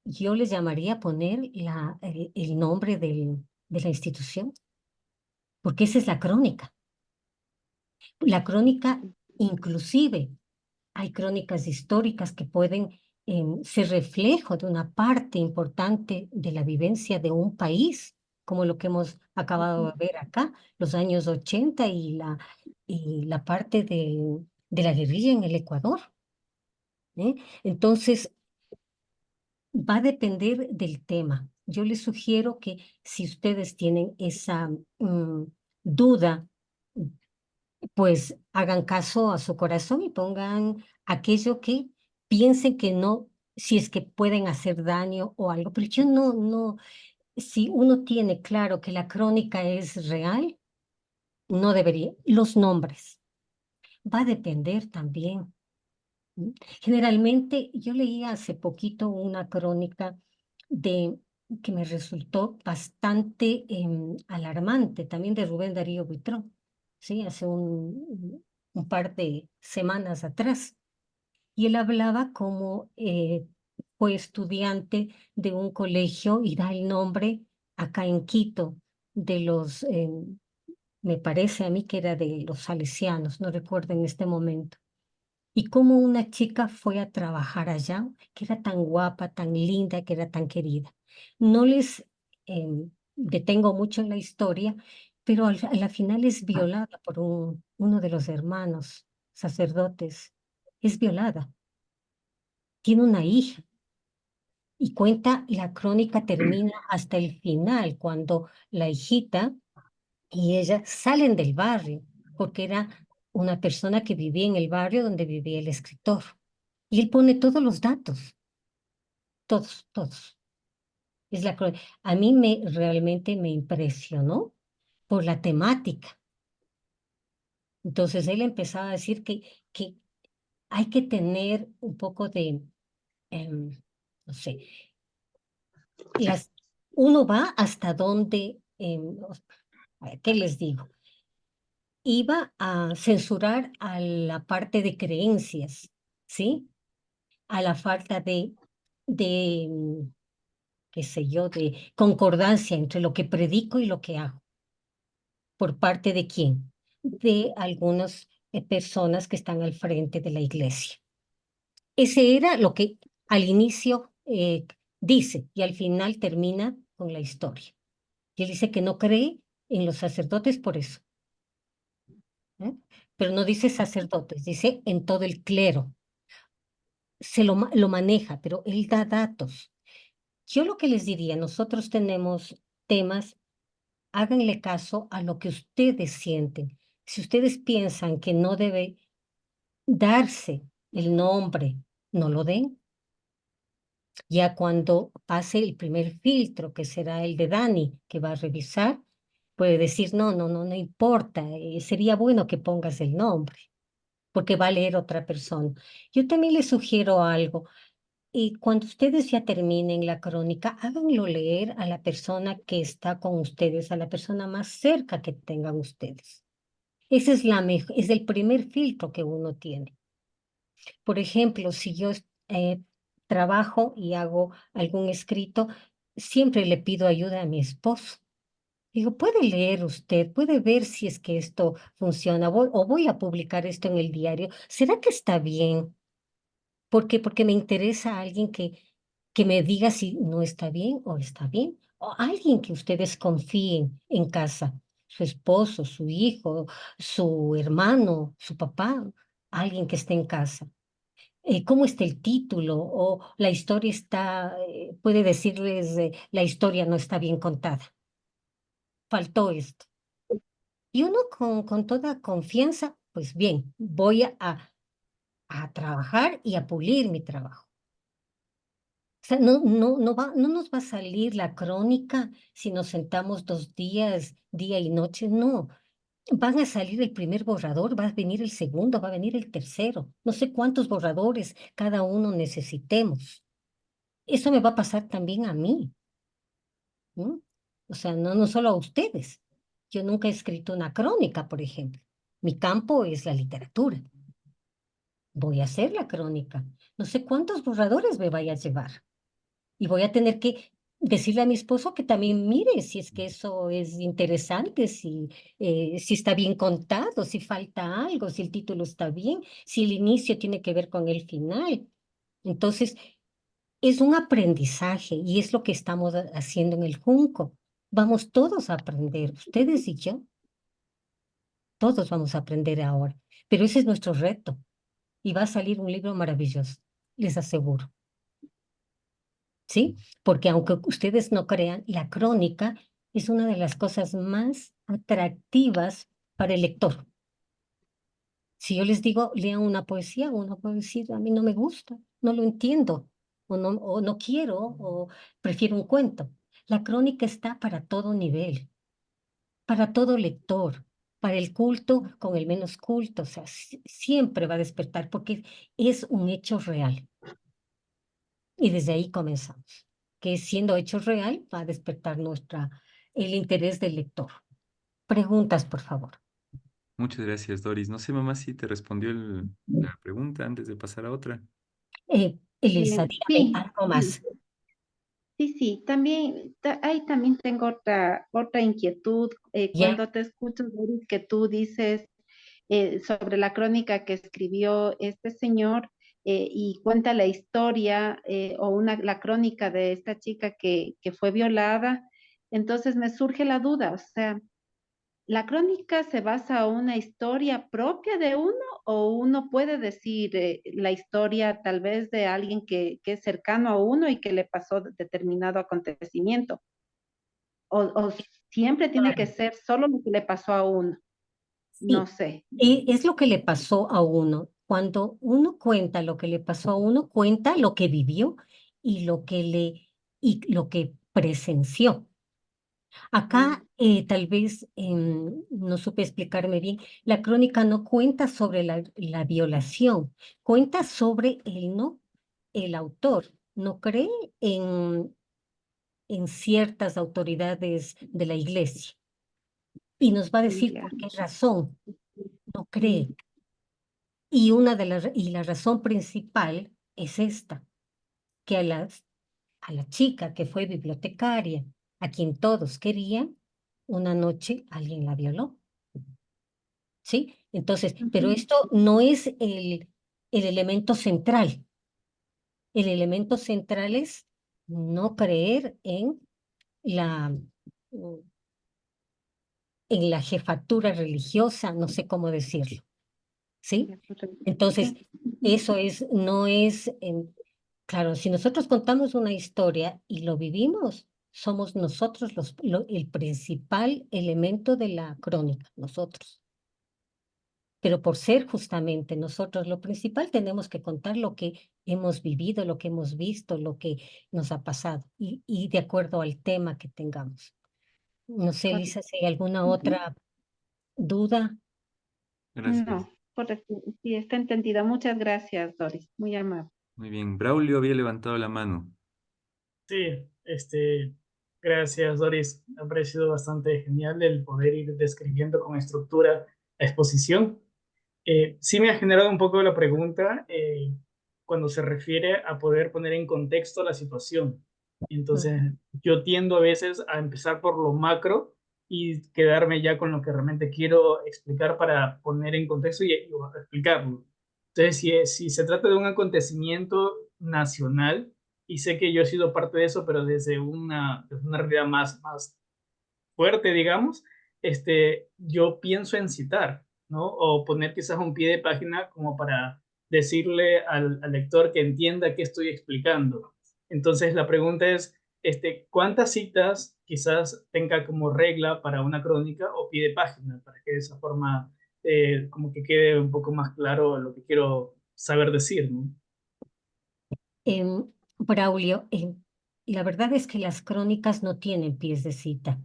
yo les llamaría poner el nombre de la institución, porque esa es la crónica. La crónica, inclusive, hay crónicas históricas que pueden ser reflejo de una parte importante de la vivencia de un país, como lo que hemos acabado Ujú. de ver acá, los años 80 y la parte de la guerrilla en el Ecuador. ¿Eh? Entonces, va a depender del tema. Yo les sugiero que si ustedes tienen esa duda, pues hagan caso a su corazón y pongan aquello que piensen que no, si es que pueden hacer daño o algo. Pero yo no, si uno tiene claro que la crónica es real, no debería. Los nombres, va a depender también. ¿Mm? Generalmente, yo leí hace poquito una crónica de que me resultó bastante alarmante, también de Rubén Darío Buitrón, sí, hace un par de semanas atrás. Y él hablaba como fue estudiante de un colegio y da el nombre acá en Quito de los me parece a mí que era de los salesianos, no recuerdo en este momento. Y cómo una chica fue a trabajar allá, que era tan guapa, tan linda, que era tan querida. No les detengo mucho en la historia, pero a la final es violada por uno de los hermanos sacerdotes. Es violada. Tiene una hija. Y cuenta, la crónica termina hasta el final, cuando la hijita y ella salen del barrio, porque era una persona que vivía en el barrio donde vivía el escritor. Y él pone todos los datos, todos, todos. Es a mí realmente me impresionó por la temática. Entonces él empezaba a decir que hay que tener un poco de, no sé, las, uno va hasta donde, a ver, ¿qué les digo? Iba a censurar a la parte de creencias, ¿sí? A la falta de, qué sé yo, de concordancia entre lo que predico y lo que hago. ¿Por parte de quién? De algunas personas que están al frente de la iglesia. Ese era lo que al inicio dice y al final termina con la historia. Y él dice que no cree en los sacerdotes por eso. ¿Eh? Pero no dice sacerdotes, dice en todo el clero. Lo maneja, pero él da datos. Yo lo que les diría, nosotros tenemos temas, háganle caso a lo que ustedes sienten. Si ustedes piensan que no debe darse el nombre, no lo den. Ya cuando pase el primer filtro, que será el de Dani, que va a revisar, puede decir, no, no, no, no importa, sería bueno que pongas el nombre, porque va a leer otra persona. Yo también les sugiero algo. Y cuando ustedes ya terminen la crónica, háganlo leer a la persona que está con ustedes, a la persona más cerca que tengan ustedes. Ese es es el primer filtro que uno tiene. Por ejemplo, si yo trabajo y hago algún escrito, siempre le pido ayuda a mi esposo. Digo, ¿puede leer usted? ¿Puede ver si es que esto funciona? O voy a publicar esto en el diario. ¿Será que está bien? ¿Por qué? Porque me interesa alguien que me diga si no está bien o está bien. O alguien que ustedes confíen en casa. Su esposo, su hijo, su hermano, su papá. Alguien que esté en casa. ¿Cómo está el título? O la historia puede decirles, la historia no está bien contada. Faltó esto. Y uno con toda confianza, pues bien, voy a trabajar y a pulir mi trabajo. O sea, no nos va a salir la crónica si nos sentamos 2 días, día y noche, no. Van a salir el primer borrador, va a venir el segundo, va a venir el tercero. No sé cuántos borradores cada uno necesitemos. Eso me va a pasar también a mí, ¿no? O sea, no solo a ustedes. Yo nunca he escrito una crónica, por ejemplo. Mi campo es la literatura. Voy a hacer la crónica. No sé cuántos borradores me vaya a llevar. Y voy a tener que decirle a mi esposo que también mire si es que eso es interesante, si está bien contado, si falta algo, si el título está bien, si el inicio tiene que ver con el final. Entonces, es un aprendizaje y es lo que estamos haciendo en el Junco. Vamos todos a aprender, ustedes y yo, todos vamos a aprender ahora. Pero ese es nuestro reto y va a salir un libro maravilloso, les aseguro. ¿Sí? Porque aunque ustedes no crean, la crónica es una de las cosas más atractivas para el lector. Si yo les digo, lean una poesía, uno puede decir, a mí no me gusta, no lo entiendo, o no quiero, o prefiero un cuento. La crónica está para todo nivel, para todo lector, para el culto con el menos culto, o sea, siempre va a despertar porque es un hecho real. Y desde ahí comenzamos, que siendo hecho real va a despertar el interés del lector. Preguntas, por favor. Muchas gracias, Doris. No sé, mamá, si te respondió la pregunta antes de pasar a otra. Elisa, dígame Sí, algo más. Sí, sí, también, ahí también tengo otra inquietud. ¿Ya? Cuando te escucho, Doris, que tú dices sobre la crónica que escribió este señor y cuenta la historia la crónica de esta chica que fue violada, entonces me surge la duda, o sea, ¿la crónica se basa en una historia propia de uno o uno puede decir la historia tal vez de alguien que es cercano a uno y que le pasó determinado acontecimiento? O siempre tiene que Claro. ser solo lo que le pasó a uno? No Sí, sé. es lo que le pasó a uno. Cuando uno cuenta lo que le pasó a uno, cuenta lo que vivió y lo que presenció. Mm, Acá tal vez no supe explicarme bien. La crónica no cuenta sobre la violación, cuenta sobre el autor. No cree en, en ciertas autoridades de la iglesia y nos va a decir ya. por qué razón no Mm, cree. Y la razón principal es esta, que a la chica que fue bibliotecaria, a quien todos querían, una noche alguien la violó, ¿sí? Entonces, pero ujú. esto no es el elemento central. El elemento central es no creer la, en la jefatura religiosa, no sé cómo decirlo, ¿sí? Ya, correcto. Entonces, Sí. eso es, no es, claro, si nosotros contamos una historia y lo vivimos, somos nosotros el principal elemento de la crónica, nosotros. Pero por ser justamente nosotros lo principal, tenemos que contar lo que hemos vivido, lo que hemos visto, lo que nos ha pasado y de acuerdo al tema que tengamos. No sé, Correcto. Lisa, si hay alguna Ujú. otra duda. Gracias. No, correcto. Sí, está entendido. Muchas gracias, Doris. Muy amable. Muy bien. Braulio había levantado la mano. Sí, gracias, Doris. Me ha parecido bastante genial el poder ir describiendo con estructura la exposición. Sí me ha generado un poco la pregunta cuando se refiere a poder poner en contexto la situación. Entonces, Ujú. yo tiendo a veces a empezar por lo macro y quedarme ya con lo que realmente quiero explicar para poner en contexto y explicarlo. Entonces, si se trata de un acontecimiento nacional, y sé que yo he sido parte de eso, pero desde una realidad más fuerte, digamos, yo pienso en citar, ¿no? O poner quizás un pie de página como para decirle al lector que entienda qué estoy explicando. Entonces, la pregunta es, ¿cuántas citas quizás tenga como regla para una crónica o pie de página, para que de esa forma como que quede un poco más claro lo que quiero saber decir, ¿no? Braulio, la verdad es que las crónicas no tienen pies de cita.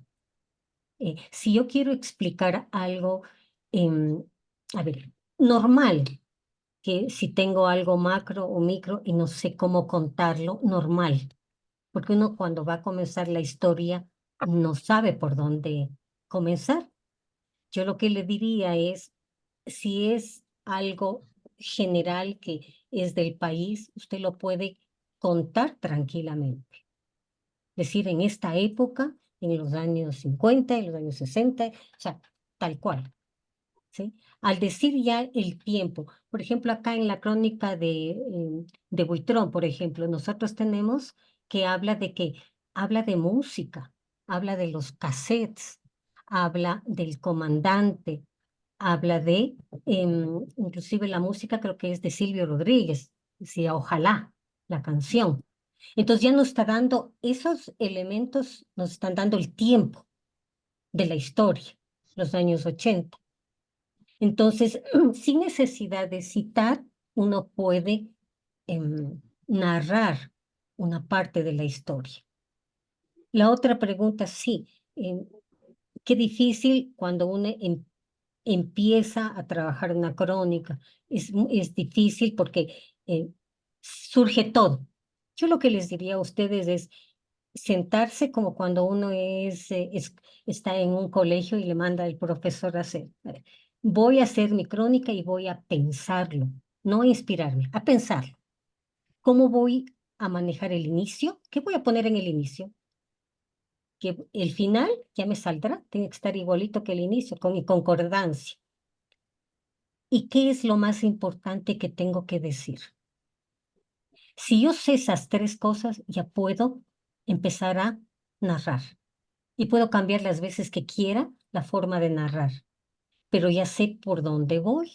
Si yo quiero explicar algo, em, a ver, normal, que si tengo algo macro o micro y no sé cómo contarlo, normal, porque uno cuando va a comenzar la historia no sabe por dónde comenzar. Yo lo que le diría es, si es algo general que es del país, usted lo puede contar tranquilamente. Decir, en esta época, en los años 50, en los años 60, o sea, tal cual. ¿Sí? Al decir ya el tiempo, por ejemplo, acá en la crónica de Buitrón, por ejemplo, nosotros tenemos que habla de música, habla de los cassettes, habla del comandante, habla inclusive la música creo que es de Silvio Rodríguez, decía Ojalá, la canción. Entonces ya nos está dando, esos elementos nos están dando el tiempo de la historia, los años 80. Entonces, sin necesidad de citar, uno puede narrar una parte de la historia. La otra pregunta, sí, qué difícil cuando uno empieza a trabajar una crónica. Es difícil porque surge todo. Yo lo que les diría a ustedes es sentarse como cuando uno está en un colegio y le manda el profesor a hacer. A ver, voy a hacer mi crónica y voy a pensarlo, no a inspirarme, a pensarlo. ¿Cómo voy a manejar el inicio. ¿Qué voy a poner en el inicio? Que el final ya me saldrá, tiene que estar igualito que el inicio, con mi concordancia. ¿Y qué es lo más importante que tengo que decir? Si yo sé esas tres cosas, ya puedo empezar a narrar. Y puedo cambiar las veces que quiera la forma de narrar, pero ya sé por dónde voy.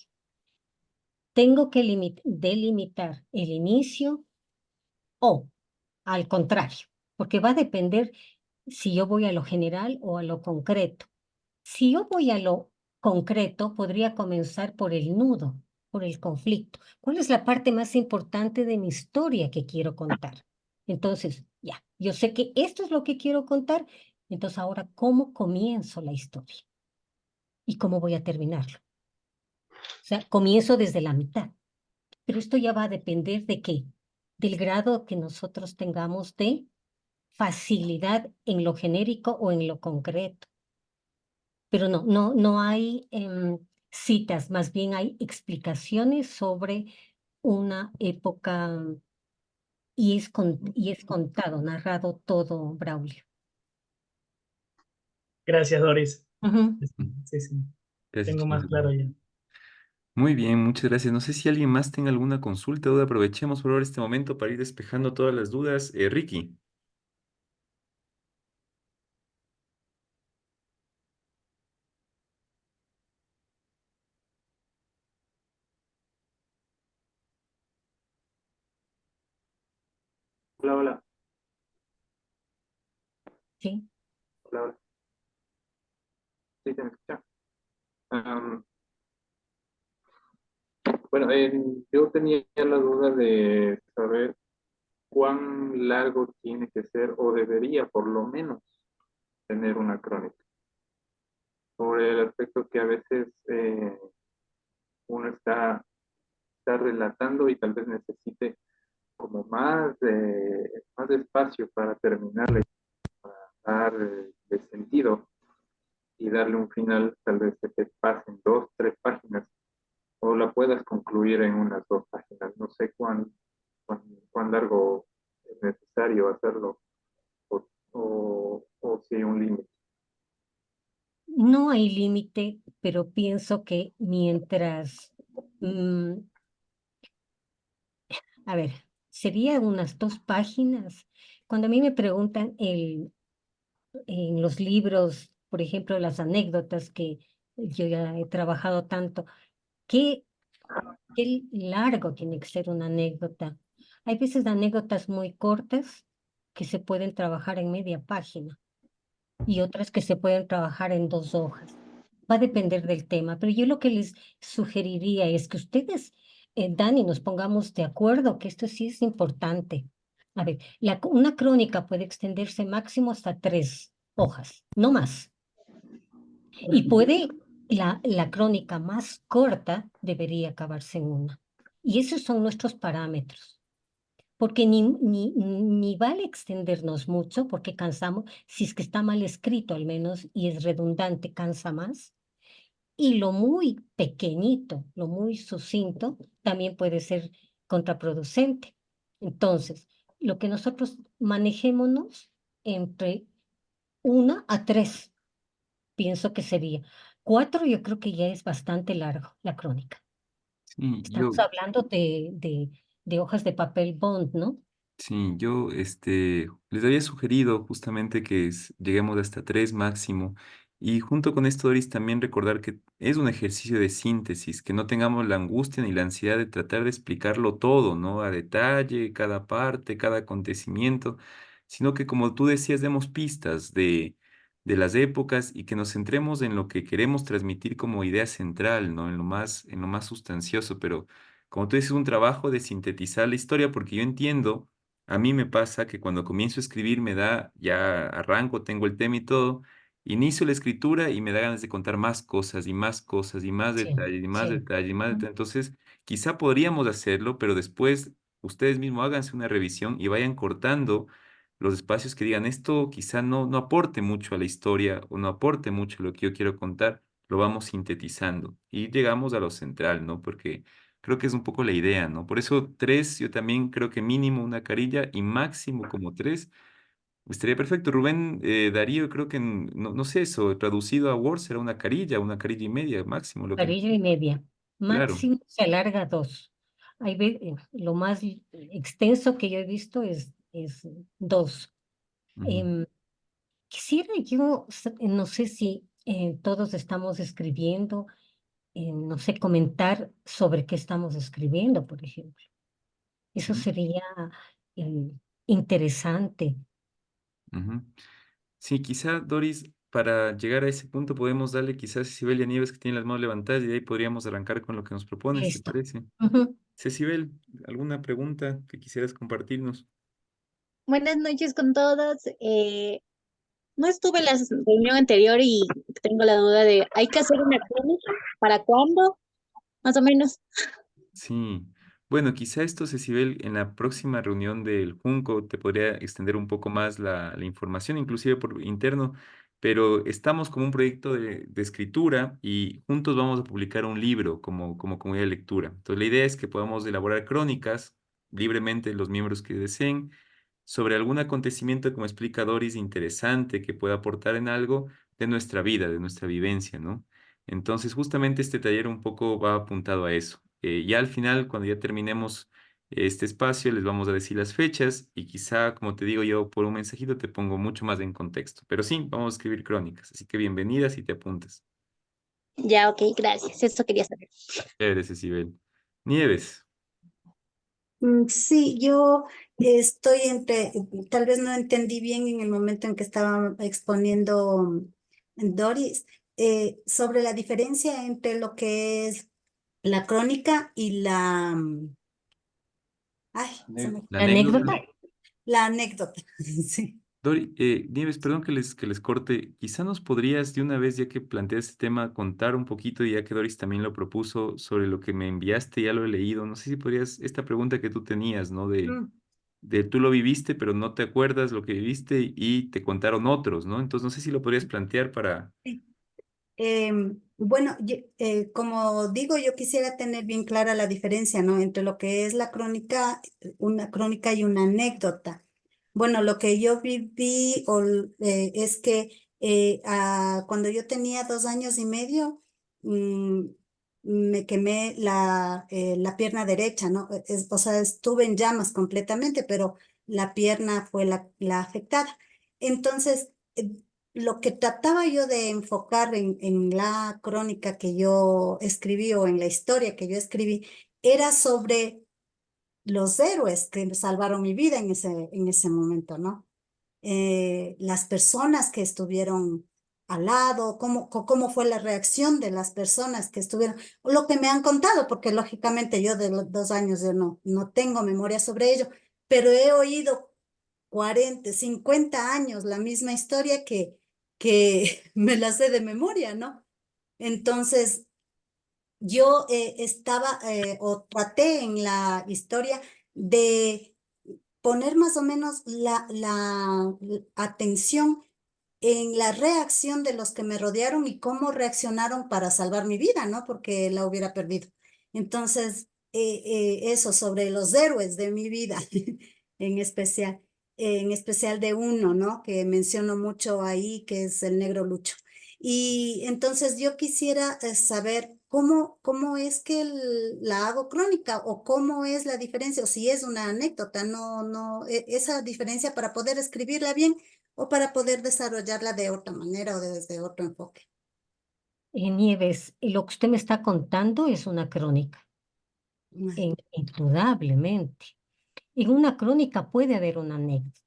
Tengo que delimitar el inicio o al contrario, porque va a depender si yo voy a lo general o a lo concreto. Si yo voy a lo concreto, podría comenzar por el nudo, por el conflicto. ¿Cuál es la parte más importante de mi historia que quiero contar? Entonces, ya, yo sé que esto es lo que quiero contar. Entonces, ahora, ¿cómo comienzo la historia? ¿Y cómo voy a terminarlo? O sea, comienzo desde la mitad. Pero esto ya va a depender de qué, del grado que nosotros tengamos de facilidad en lo genérico o en lo concreto. Pero no hay citas, más bien hay explicaciones sobre una época y es contado, narrado todo, Braulio. Gracias, Doris. Ujú. Sí, sí, Gracias, tengo más Chinito. claro ya. Muy bien, muchas gracias. No sé si alguien más tenga alguna consulta o duda. Aprovechemos por ahora este momento para ir despejando todas las dudas. Ricky. Hola, hola, Sí, hola, hola. Sí, se me escucha. Am, bueno, yo tenía la duda de saber cuán largo tiene que ser o debería por lo menos tener una crónica. Por el aspecto que a veces uno está relatando y tal vez necesite como más espacio para terminarle, darle sentido y darle un final, tal vez que te pasen dos, tres páginas o la puedas concluir en unas dos páginas. No sé cuán largo es necesario hacerlo o si hay un límite. no hay límite, pero pienso que mientras, mm, a ver, sería unas 2 páginas. Cuando a mí me preguntan en los libros, por ejemplo, las anécdotas que yo ya he trabajado tanto, ¿qué, qué largo tiene que ser una anécdota? Hay veces anécdotas muy cortas que se pueden trabajar en media página y otras que se pueden trabajar en 2 hojas. Va a depender del tema, pero yo lo que les sugeriría es que ustedes, Dani, nos pongamos de acuerdo, que esto sí es importante. A ver, una crónica puede extenderse máximo hasta 3 hojas, no más. Y puede, la crónica más corta debería acabarse en una. Y esos son nuestros parámetros, porque ni vale extendernos mucho, porque cansamos, si es que está mal escrito al menos y es redundante, cansa más. Y lo muy pequeñito, lo muy sucinto, también puede ser contraproducente. Entonces, lo que nosotros manejémonos entre 1 a 3, pienso que sería. 4, yo creo que ya es bastante largo la crónica. Sí, Estamos hablando de hojas de papel bond, ¿no? yo les había sugerido justamente que lleguemos hasta tres máximo. Y junto con esto, Doris, también recordar que es un ejercicio de síntesis, que no tengamos la angustia ni la ansiedad de tratar de explicarlo todo, ¿no? A detalle, cada parte, cada acontecimiento, sino que como tú decías, demos pistas de las épocas y que nos centremos en lo que queremos transmitir como idea central, ¿no? En lo más sustancioso, pero como tú dices, un trabajo de sintetizar la historia, porque yo entiendo. A mí me pasa que cuando comienzo a escribir me da, ya arranco, tengo el tema y todo, inicio la escritura y me da ganas de contar más cosas y más cosas y más Sí, detalles y más sí. detalles y más Ujú. detalles. Entonces, quizá podríamos hacerlo, pero después ustedes mismos háganse una revisión y vayan cortando los espacios que digan, esto quizá no aporte mucho a la historia o no aporte mucho a lo que yo quiero contar, lo vamos sintetizando y llegamos a lo central, ¿no? Porque creo que es un poco la idea, ¿no? Por eso tres, yo también creo que mínimo una carilla y máximo como tres. Estaría perfecto. Rubén, Darío, creo que, no, no sé eso, traducido a Word será una carilla y media máximo, lo que... Carilla y media. Claro. Máximo se alarga 2. Lo más extenso que yo he visto es 2. Ujú, Quisiera yo, no sé si todos estamos escribiendo, no sé, comentar sobre qué estamos escribiendo, por ejemplo. Eso ujú, sería eh, interesante. ujú. Sí, quizá, Doris, para llegar a ese punto podemos darle quizás a Cecibelia Nieves que tiene las manos levantadas y de ahí podríamos arrancar con lo que nos propones, ¿te Listo. parece? Ujú. Cecibel, ¿alguna pregunta que quisieras compartirnos? Buenas noches con todos. No estuve en la reunión anterior y tengo la duda de, ¿hay que hacer una crónica? ¿Para cuándo? Más o menos. Sí, bueno, quizá esto, Cecibel, en la próxima reunión del Junco te podría extender un poco más la información, inclusive por interno, pero estamos como un proyecto de escritura y juntos vamos a publicar un libro como comunidad de lectura. Entonces, la idea es que podamos elaborar crónicas libremente los miembros que deseen sobre algún acontecimiento, como explica Doris, interesante que pueda aportar en algo de nuestra vida, de nuestra vivencia, ¿no? Entonces, justamente este taller un poco va apuntado a eso. Ya al final, cuando ya terminemos este espacio, les vamos a decir las fechas y quizá, como te digo yo, por un mensajito te pongo mucho más en contexto. Pero sí, vamos a escribir crónicas, así que bienvenidas y te apuntas. Ya, ok, gracias. Eso quería saber. Chévere, Cecibel. Nieves. Sí, yo estoy entre, tal vez no entendí bien en el momento en que estaba exponiendo Doris, sobre la diferencia entre lo que es la crónica y ay, La La anécdota. anécdota, la anécdota. Sí. Dori, Nieves, perdón que les corte. Quizá nos podrías de una vez, ya que planteas este tema, contar un poquito, ya que Doris también lo propuso, sobre lo que me enviaste, ya lo he leído. No sé si podrías, esta pregunta que tú tenías, ¿no? Mm, De tú lo viviste, pero no te acuerdas lo que viviste y te contaron otros, ¿no? Entonces, no sé si lo podrías plantear para... sí. Bueno, como digo, yo quisiera tener bien clara la diferencia, ¿no? Entre lo que es la crónica, una crónica y una anécdota. Bueno, lo que yo viví es que cuando yo tenía 2 años y medio, mm, me quemé la pierna derecha, ¿no? O sea, estuve en llamas completamente, pero la pierna fue la afectada. Entonces, lo que trataba yo de enfocar en la crónica que yo escribí o en la historia que yo escribí era sobre los héroes que salvaron mi vida en ese momento, ¿no? Las personas que estuvieron al lado, cómo fue la reacción de las personas que estuvieron, lo que me han contado, porque lógicamente yo de los 2 años yo no tengo memoria sobre ello, pero he oído 40, 50 años la misma historia que me la sé de memoria, ¿no? Entonces, yo estaba o traté en la historia de poner más o menos la atención en la reacción de los que me rodearon y cómo reaccionaron para salvar mi vida, ¿no? Porque la hubiera perdido. Entonces, eso sobre los héroes de mi vida, en especial, en especial de uno, ¿no? Que menciono mucho ahí, que es el negro Lucho. Y entonces yo quisiera saber cómo es que la hago crónica o cómo es la diferencia, o si es una anécdota, esa diferencia para poder escribirla bien o para poder desarrollarla de otra manera o desde otro enfoque. Nieves, y lo que usted me está contando es una crónica, indudablemente. En una crónica puede haber una anécdota.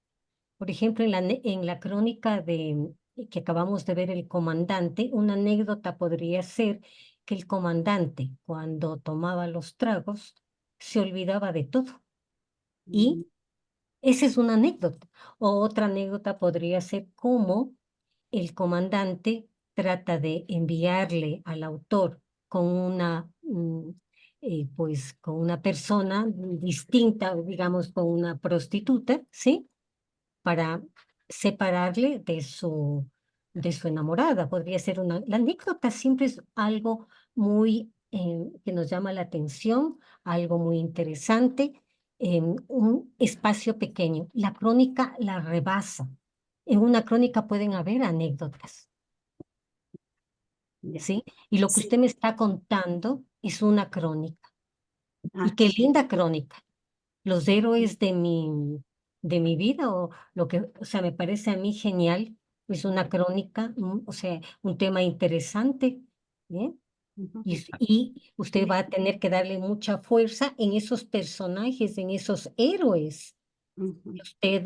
Por ejemplo, en la crónica que acabamos de ver, el comandante, una anécdota podría ser que el comandante, cuando tomaba los tragos, se olvidaba de todo. Mm, Y esa es una anécdota. O otra anécdota podría ser cómo el comandante trata de enviarle al autor con pues, con una persona distinta, digamos, con una prostituta, ¿sí? Para separarle de su enamorada. Podría ser la anécdota siempre es algo muy que nos llama la atención, algo muy interesante, en un espacio pequeño. La crónica la rebasa. En una crónica pueden haber anécdotas, Ya. ¿sí? Y lo que Sí. usted me está contando es una crónica. Ah, Y qué linda crónica. Los héroes de mi vida, o lo que, o sea, me parece a mí genial. Es una crónica, o sea, un tema interesante, ¿bien? ujú, Y usted va a tener que darle mucha fuerza en esos personajes, en esos héroes ujú. que usted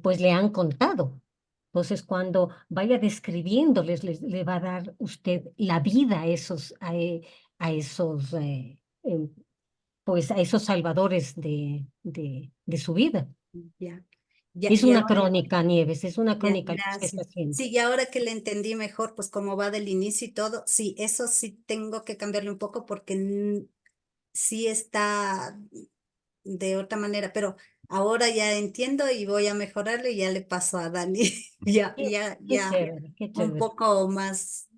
pues le han contado. Entonces, cuando vaya describiéndoles, le va a dar usted la vida a esos pues a esos salvadores de su vida. Ya. Ya, Es y una ahora, crónica, Nieves, es una ya, crónica lo que usted está gracias. haciendo. Sí, y ahora que le entendí mejor, pues cómo va del inicio y todo, sí, eso sí tengo que cambiarle un poco porque sí está de otra manera, pero ahora ya entiendo y voy a mejorarlo y ya le paso a Dani. Ya, Qué, ya, qué ya, chévere, qué un chévere. poco más,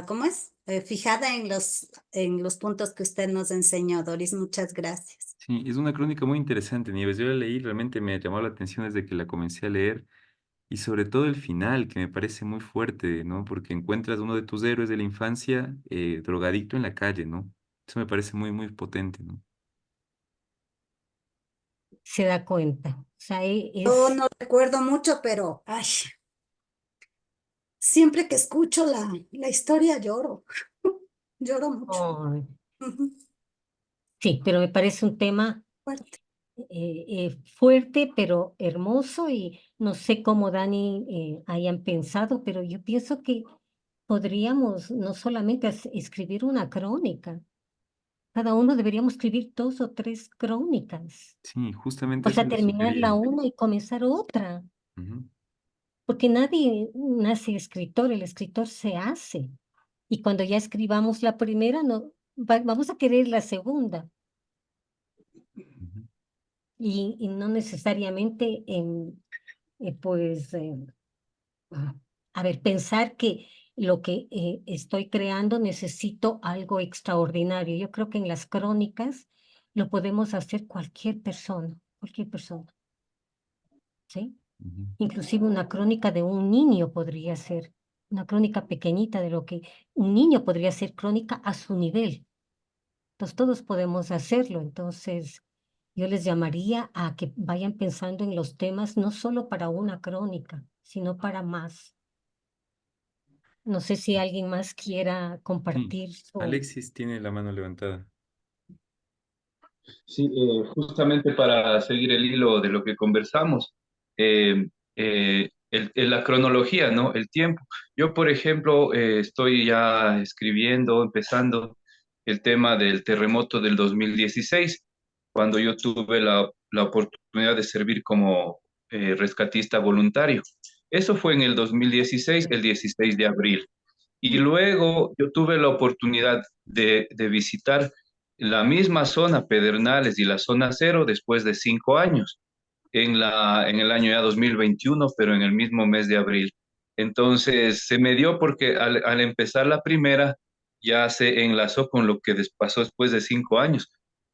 ¿cómo es? Fijada en los puntos que usted nos enseñó, Doris. Muchas gracias. Sí, es una crónica muy interesante, Nieves. Yo la leí, realmente me llamó la atención desde que la comencé a leer y sobre todo el final, que me parece muy fuerte, ¿no? Porque encuentras uno de tus héroes de la infancia drogadicto en la calle, ¿no? Eso me parece muy, muy potente, ¿no? Se da cuenta. O sea, Yo es, no recuerdo mucho, pero ay, siempre que escucho la historia lloro, lloro mucho. oh, Ujú, sí, pero me parece un tema fuerte. fuerte, pero hermoso, y no sé cómo Dani hayan pensado, pero yo pienso que podríamos no solamente escribir una crónica, cada uno deberíamos escribir 2 o 3 crónicas. Sí, O justamente eso sea, le terminar la sugería. una y comenzar otra. Ujú, Porque nadie nace escritor, el escritor se hace. Y cuando ya escribamos la primera, no, vamos a querer la segunda. ujú. Y no necesariamente pues, ah, a ver, pensar que lo que estoy creando necesito algo extraordinario. Yo creo que en las crónicas lo podemos hacer cualquier persona, ¿sí? Ujú. Inclusive una crónica de un niño podría ser, una crónica pequeñita de lo que un niño podría ser crónica a su nivel. Entonces todos podemos hacerlo. Entonces yo les llamaría a que vayan pensando en los temas no solo para una crónica, sino para más. No sé si alguien más quiera Sí, compartir su... Alexis tiene la mano levantada. Sí, justamente para seguir el hilo de lo que conversamos, la cronología, ¿no? El tiempo. Yo, por ejemplo, estoy ya escribiendo, empezando el tema del terremoto del 2016, cuando yo tuve la oportunidad de servir como rescatista voluntario. Eso fue en el 2016, el 16 de abril. Y luego yo tuve la oportunidad de visitar la misma zona, Pedernales y la zona cero, después de 5 años, en el año ya 2021, pero en el mismo mes de abril. Entonces se me dio porque al empezar la primera ya se enlazó con lo que pasó después de 5 años.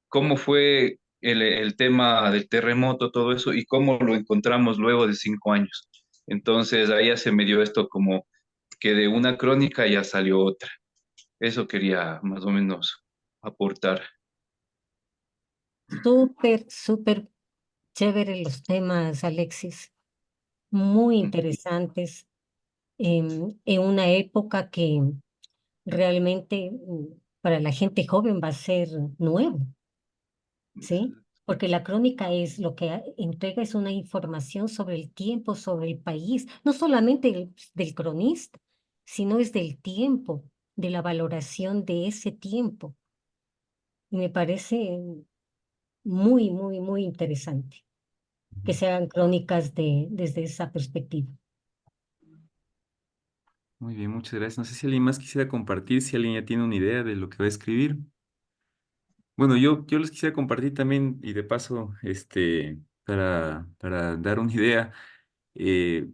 ¿Cómo fue el tema del terremoto, todo eso, y cómo lo encontramos luego de 5 años? Entonces ahí ya se me dio esto como que de una crónica ya salió otra. Eso quería más o menos aportar. Súper, súper chévere los temas, Alexis. Muy interesantes. En una época que realmente para la gente joven va a ser nuevo, ¿sí? Porque la crónica es lo que entrega es una información sobre el tiempo, sobre el país, no solamente del cronista, sino es del tiempo, de la valoración de ese tiempo. Y me parece muy, muy, muy interesante que Ujú. se hagan crónicas desde esa perspectiva. Muy bien, muchas gracias. No sé si alguien más quisiera compartir, si alguien ya tiene una idea de lo que va a escribir. Bueno, yo les quisiera compartir también, y de paso, para dar una idea, eh,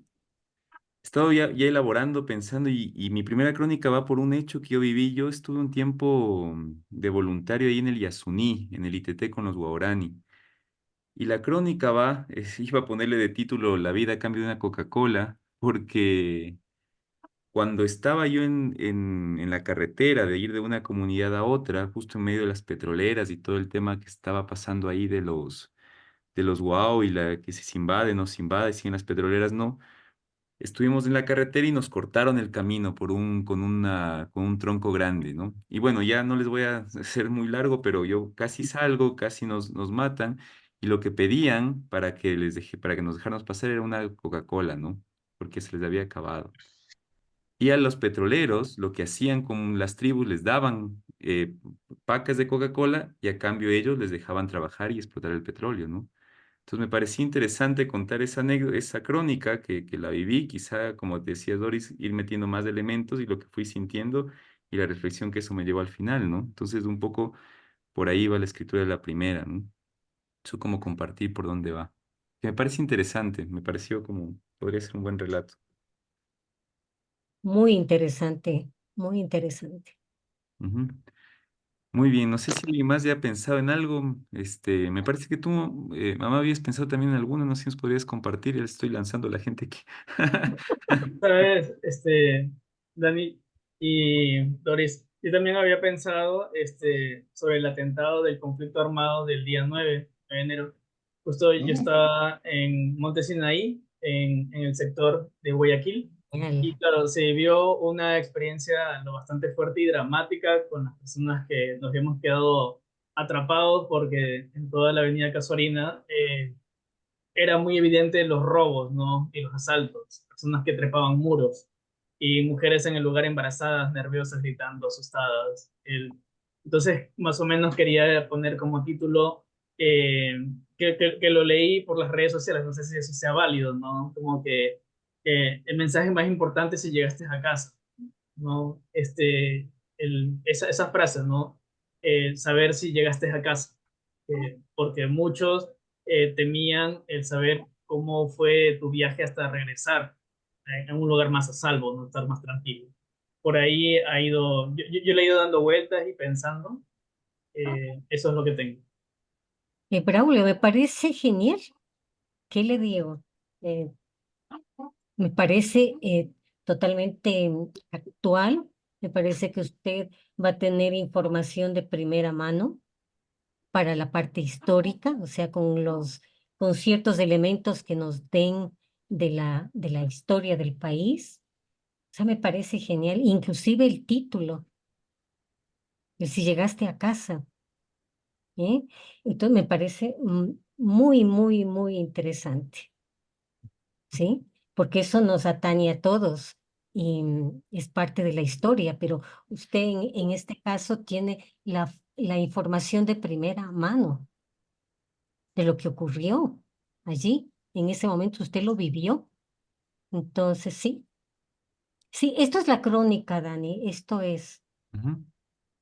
estado ya elaborando, pensando, y mi primera crónica va por un hecho que yo viví. Yo estuve un tiempo de voluntario ahí en el Yasuní, en el ITT con los Guarani. Y la crónica va, iba a ponerle de título La vida a cambio de una Coca-Cola, porque cuando estaba yo en la carretera de ir de una comunidad a otra, justo en medio de las petroleras y todo el tema que estaba pasando ahí de los guau y la que si se invade, no se invade, si en las petroleras no. Estuvimos en la carretera y nos cortaron el camino con un tronco grande, ¿no? Y bueno, ya no les voy a hacer muy largo, pero yo casi salgo, casi nos matan, y lo que pedían para que nos dejáramos pasar era una Coca-Cola, ¿no? Porque se les había acabado. Y a los petroleros lo que hacían con las tribus les daban pacas de Coca-Cola y a cambio ellos les dejaban trabajar y explotar el petróleo, ¿no? Entonces me parecía interesante contar esa anécdota, esa crónica que la viví, quizá, como te decía Doris, ir metiendo más elementos y lo que fui sintiendo y la reflexión que eso me llevó al final, ¿no? Entonces un poco por ahí va la escritura de la primera, ¿no? Eso como compartir por dónde va. Que me parece interesante, me pareció como, podría ser un buen relato. Muy interesante, muy interesante. Ujú. Muy bien, no sé si alguien más ya ha pensado en algo. Me parece que tú, mamá, habías pensado también en alguno, no sé si nos podrías compartir, ya le estoy lanzando a la gente aquí. Sabes, Dani y Doris, yo también había pensado sobre el atentado del conflicto armado del día 9 de enero. Justo yo estaba en Monte Sinaí, en el sector de Guayaquil, y Órale. claro, se vivió una experiencia lo bastante fuerte y dramática con las personas que nos hemos quedado atrapados porque en toda la avenida Casuarina era muy evidente los robos, ¿no? Y los asaltos, personas que trepaban muros y mujeres en el lugar embarazadas, nerviosas, gritando, asustadas. Entonces, más o menos quería poner como título eh, que lo leí por las redes sociales, no sé si eso sea válido, ¿no? Como que el mensaje más importante es si llegaste a casa, ¿no? Esa frase, ¿no? Saber si llegaste a casa, porque muchos temían el saber cómo fue tu viaje hasta regresar en un lugar más a salvo, no estar más tranquilo. Por ahí ha ido, yo le he ido dando vueltas y pensando, eso es lo que tengo. Braulio, me parece genial. ¿Qué le digo? Eh, Me parece totalmente actual. Me parece que usted va a tener información de primera mano para la parte histórica, o sea, con ciertos elementos que nos den de la historia del país. O sea, me parece genial. Inclusive el título, el si llegaste a casa, ¿eh? Entonces me parece muy, muy, muy interesante. ¿Sí? Porque eso nos atañe a todos y es parte de la historia, pero usted en este caso tiene la información de primera mano de lo que ocurrió allí. En ese momento usted lo vivió. Entonces, sí, sí, esto es la crónica, Dani, esto es, Ujú.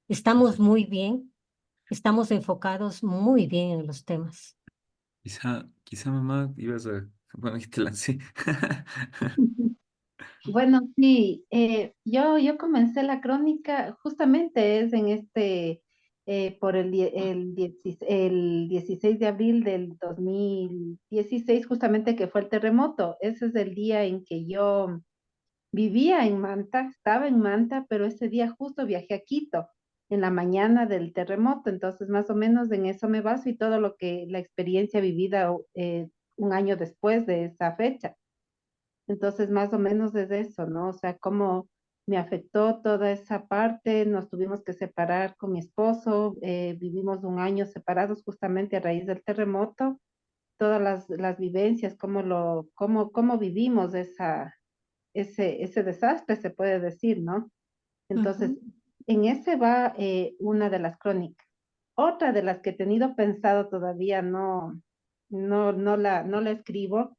estamos muy bien, estamos enfocados muy bien en los temas. Quizá mamá ibas a... Bueno, y te lancé. Bueno, sí, yo comencé la crónica justamente es en por el 16 de abril del 2016, justamente que fue el terremoto. Ese es el día en que yo vivía en Manta, estaba en Manta, pero ese día justo viajé a Quito en la mañana del terremoto. Entonces más o menos en eso me baso y todo lo que la experiencia vivida un año después de esa fecha. Entonces, más o menos es eso, ¿no? O sea, cómo me afectó toda esa parte, nos tuvimos que separar con mi esposo, vivimos un año separados justamente a raíz del terremoto, todas las vivencias, cómo vivimos ese desastre, se puede decir, ¿no? Entonces, Ujú, en ese va una de las crónicas. Otra de las que he tenido pensado todavía no la escribo,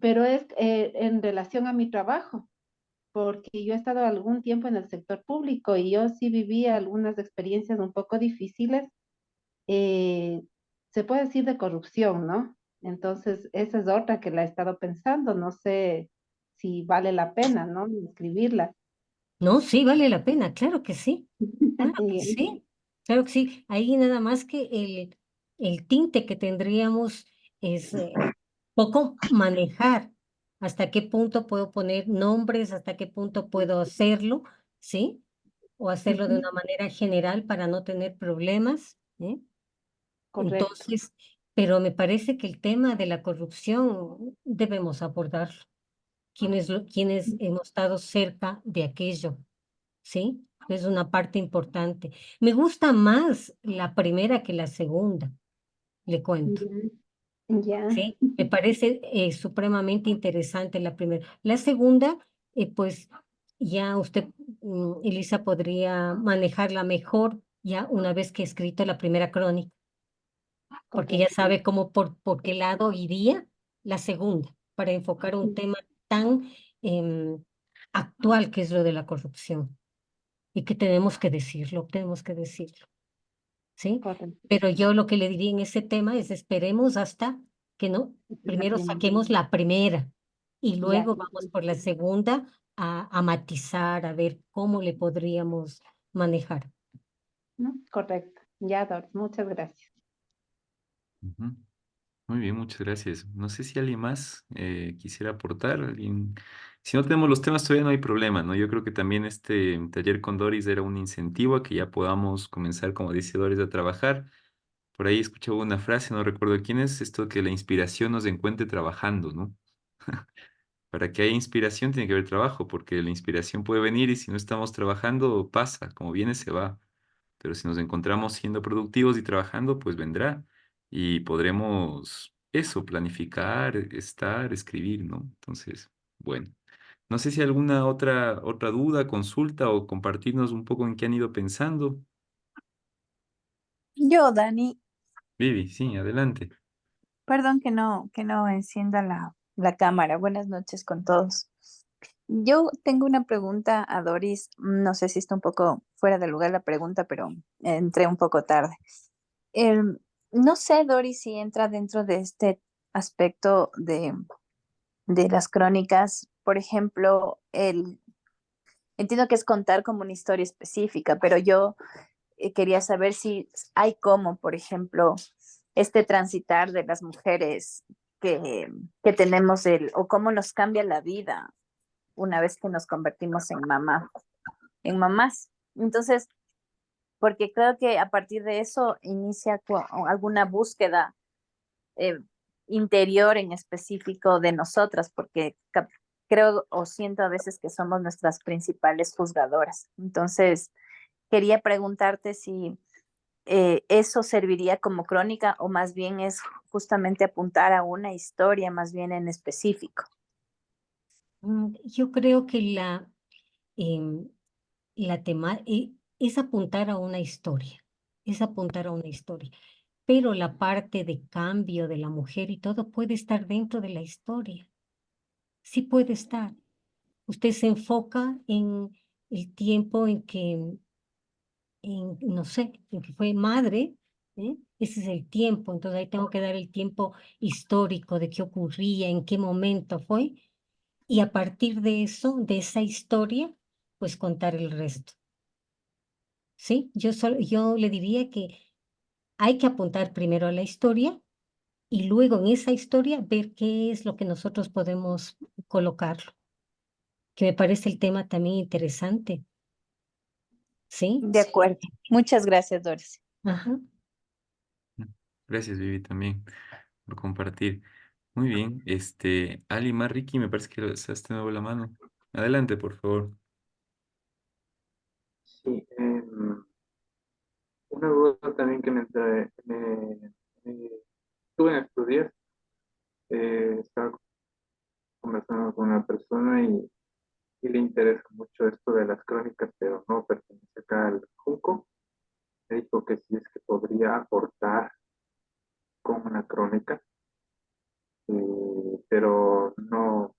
pero es en relación a mi trabajo, porque yo he estado algún tiempo en el sector público y yo sí viví algunas experiencias un poco difíciles, eh, se puede decir de corrupción, ¿no? Entonces, esa es otra que la he estado pensando, no sé, si vale la pena, ¿no? Escribirla. No, sí, vale la pena, claro que sí. Claro que Bien, sí, claro que sí. Ahí nada más que el tinte que tendríamos es poco manejar hasta qué punto puedo poner nombres, hasta qué punto puedo hacerlo, ¿sí? O hacerlo de ujú, una manera general para no tener problemas, ¿eh? correcto. Entonces, pero me parece que el tema de la corrupción debemos abordarlo. Quienes hemos estado cerca de aquello. ¿Sí? Es una parte importante. Me gusta más la primera que la segunda, le cuento, Ya, ya, ¿sí? Me parece supremamente interesante la primera. La segunda, pues ya usted, Elisa, podría manejarla mejor ya una vez que he escrito la primera crónica, porque ya correcto. sabe cómo por qué lado iría la segunda, para enfocar un tema tan em, actual que es lo de la corrupción. Y que tenemos que decirlo, ¿sí? Correcto. Pero yo lo que le diría en ese tema es esperemos hasta que no, La primero primera. saquemos la primera y Ya, luego vamos por la segunda a matizar, a ver cómo le podríamos manejar. ¿no? Correcto. Ya, Doris, muchas gracias. Ujú. Muy bien, muchas gracias. No sé si alguien más quisiera aportar. Si no tenemos los temas todavía no hay problema, ¿no? Yo creo que también este taller con Doris era un incentivo a que ya podamos comenzar, como dice Doris, a trabajar. Por ahí escuchaba una frase, no recuerdo quién es, esto que la inspiración nos encuentre trabajando, ¿no? Para que haya inspiración tiene que haber trabajo, porque la inspiración puede venir y si no estamos trabajando, pasa, como viene, se va. Pero si nos encontramos siendo productivos y trabajando, pues vendrá y podremos eso, planificar, estar, escribir, ¿no? Entonces, bueno, no sé si alguna otra duda, consulta o compartirnos un poco en qué han ido pensando. Yo, Dani, Vivi, sí, adelante. perdón que no encienda la cámara. Buenas noches con todos. Yo tengo una pregunta a Doris. No sé si está un poco fuera de lugar la pregunta, pero entré un poco tarde. No sé, Doris, si entra dentro de este aspecto de las crónicas. Por ejemplo, entiendo que es contar como una historia específica, pero yo quería saber si hay como, por ejemplo, este transitar de las mujeres que tenemos o cómo nos cambia la vida una vez que nos convertimos en mamás. Entonces, porque creo que a partir de eso inicia alguna búsqueda eh, interior en específico de nosotras, porque creo o siento a veces que somos nuestras principales juzgadoras. Entonces, quería preguntarte si eso serviría como crónica o más bien es justamente apuntar a una historia más bien en específico. Yo creo que em, la tema es apuntar a una historia, es apuntar a una historia. Pero la parte de cambio de la mujer y todo puede estar dentro de la historia. Sí puede estar. Usted se enfoca en el tiempo no sé, en que fue madre, ¿eh? Ese es el tiempo. Entonces ahí tengo que dar el tiempo histórico de qué ocurría, en qué momento fue. Y a partir de eso, de esa historia, pues contar el resto. ¿Sí? Yo le diría que hay que apuntar primero a la historia y luego en esa historia ver qué es lo que nosotros podemos colocarlo, que me parece el tema también interesante, ¿sí? De acuerdo. Muchas gracias, Doris. Ajá. Gracias, Vivi, también por compartir. Muy bien, Ali más Ricky, me parece que alzaste de nuevo la mano. Adelante, por favor. Sí, una duda también que me tuve en estudiar, estaba conversando con una persona y le interesa mucho esto de las crónicas, pero no pertenece acá al Junco. Me dijo que sí es que podría aportar con una crónica, pero no,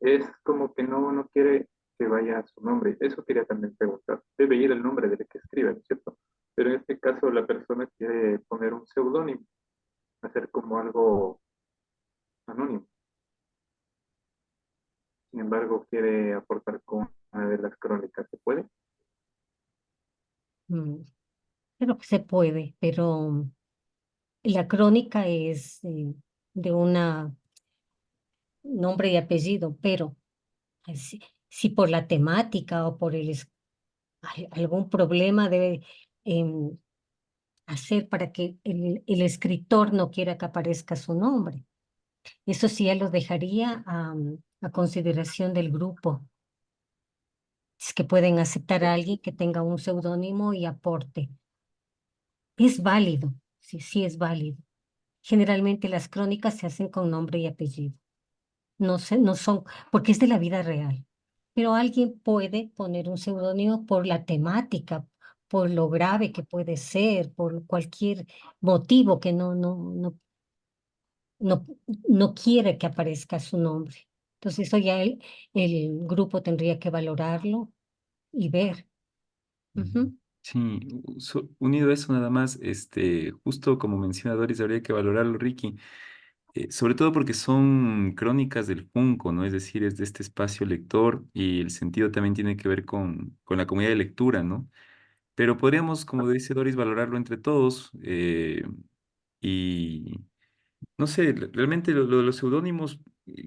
es como que no quiere que vaya su nombre. Eso quería también preguntar. Debe ir el nombre del que escribe, ¿no es cierto? Pero en este caso la persona quiere poner un seudónimo, hacer como algo anónimo. sin embargo, quiere aportar con una de las crónicas. ¿Se puede? Mm, Creo que se puede, pero la crónica es de una nombre y apellido, pero si por la temática o por algún problema debe em, hacer para que el escritor no quiera que aparezca su nombre. Eso sí, ya lo dejaría a consideración del grupo. Es que pueden aceptar a alguien que tenga un seudónimo y aporte. Es válido, sí, sí es válido. Generalmente las crónicas se hacen con nombre y apellido. No sé, no son, porque es de la vida real. Pero alguien puede poner un seudónimo por la temática, por lo grave que puede ser, por cualquier motivo que no, no quiere que aparezca su nombre. Entonces eso ya el grupo tendría que valorarlo y ver. Ujú, Sí, unido a eso nada más, justo como menciona Doris, habría que valorarlo, Ricky, sobre todo porque son crónicas del Junco, ¿no? Es decir, es de este espacio lector y el sentido también tiene que ver con la comunidad de lectura, ¿no? Pero podríamos, como dice Doris, valorarlo entre todos y no sé, realmente lo de los seudónimos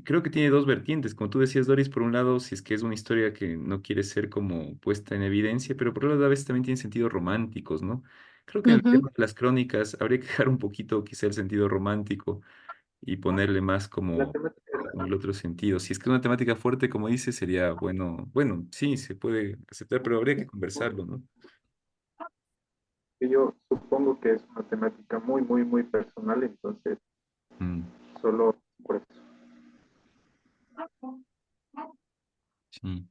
creo que tiene dos vertientes. Como tú decías, Doris, por un lado, si es que es una historia que no quiere ser como puesta en evidencia, pero por otro lado, a veces también tiene sentidos románticos, ¿no? Creo que en el tema ujú, de las crónicas habría que dejar un poquito quizá el sentido romántico y ponerle más La como, temática como el otro sentido. Si es que es una temática fuerte, como dice, sería bueno, sí, se puede aceptar, pero habría que conversarlo, ¿no? que yo supongo que es una temática muy, muy, muy personal, entonces Mm, solo por eso. sí.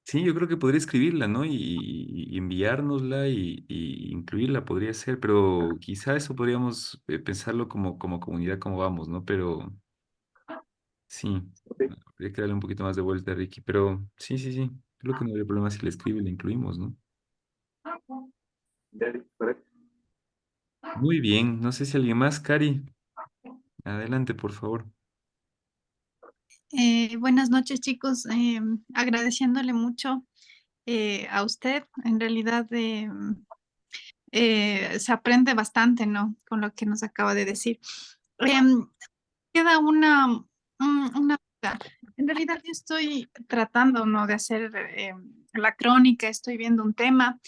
Sí, yo creo que podría escribirla, ¿no? Y enviárnosla y incluirla podría ser, pero quizá eso podríamos pensarlo como comunidad, como vamos, ¿no? Pero sí, Ok, habría que darle un poquito más de vuelta, Ricky, pero sí, creo que no habría problema si la escribe y la incluimos, ¿no? ya, correcto. Muy bien, no sé si alguien más, Cari, adelante, por favor. Buenas noches, chicos. Agradeciéndole mucho a usted. En realidad se aprende bastante, ¿no? Con lo que nos acaba de decir. Em, Queda una duda. En realidad yo estoy tratando, ¿no? De hacer la crónica, estoy viendo un tema.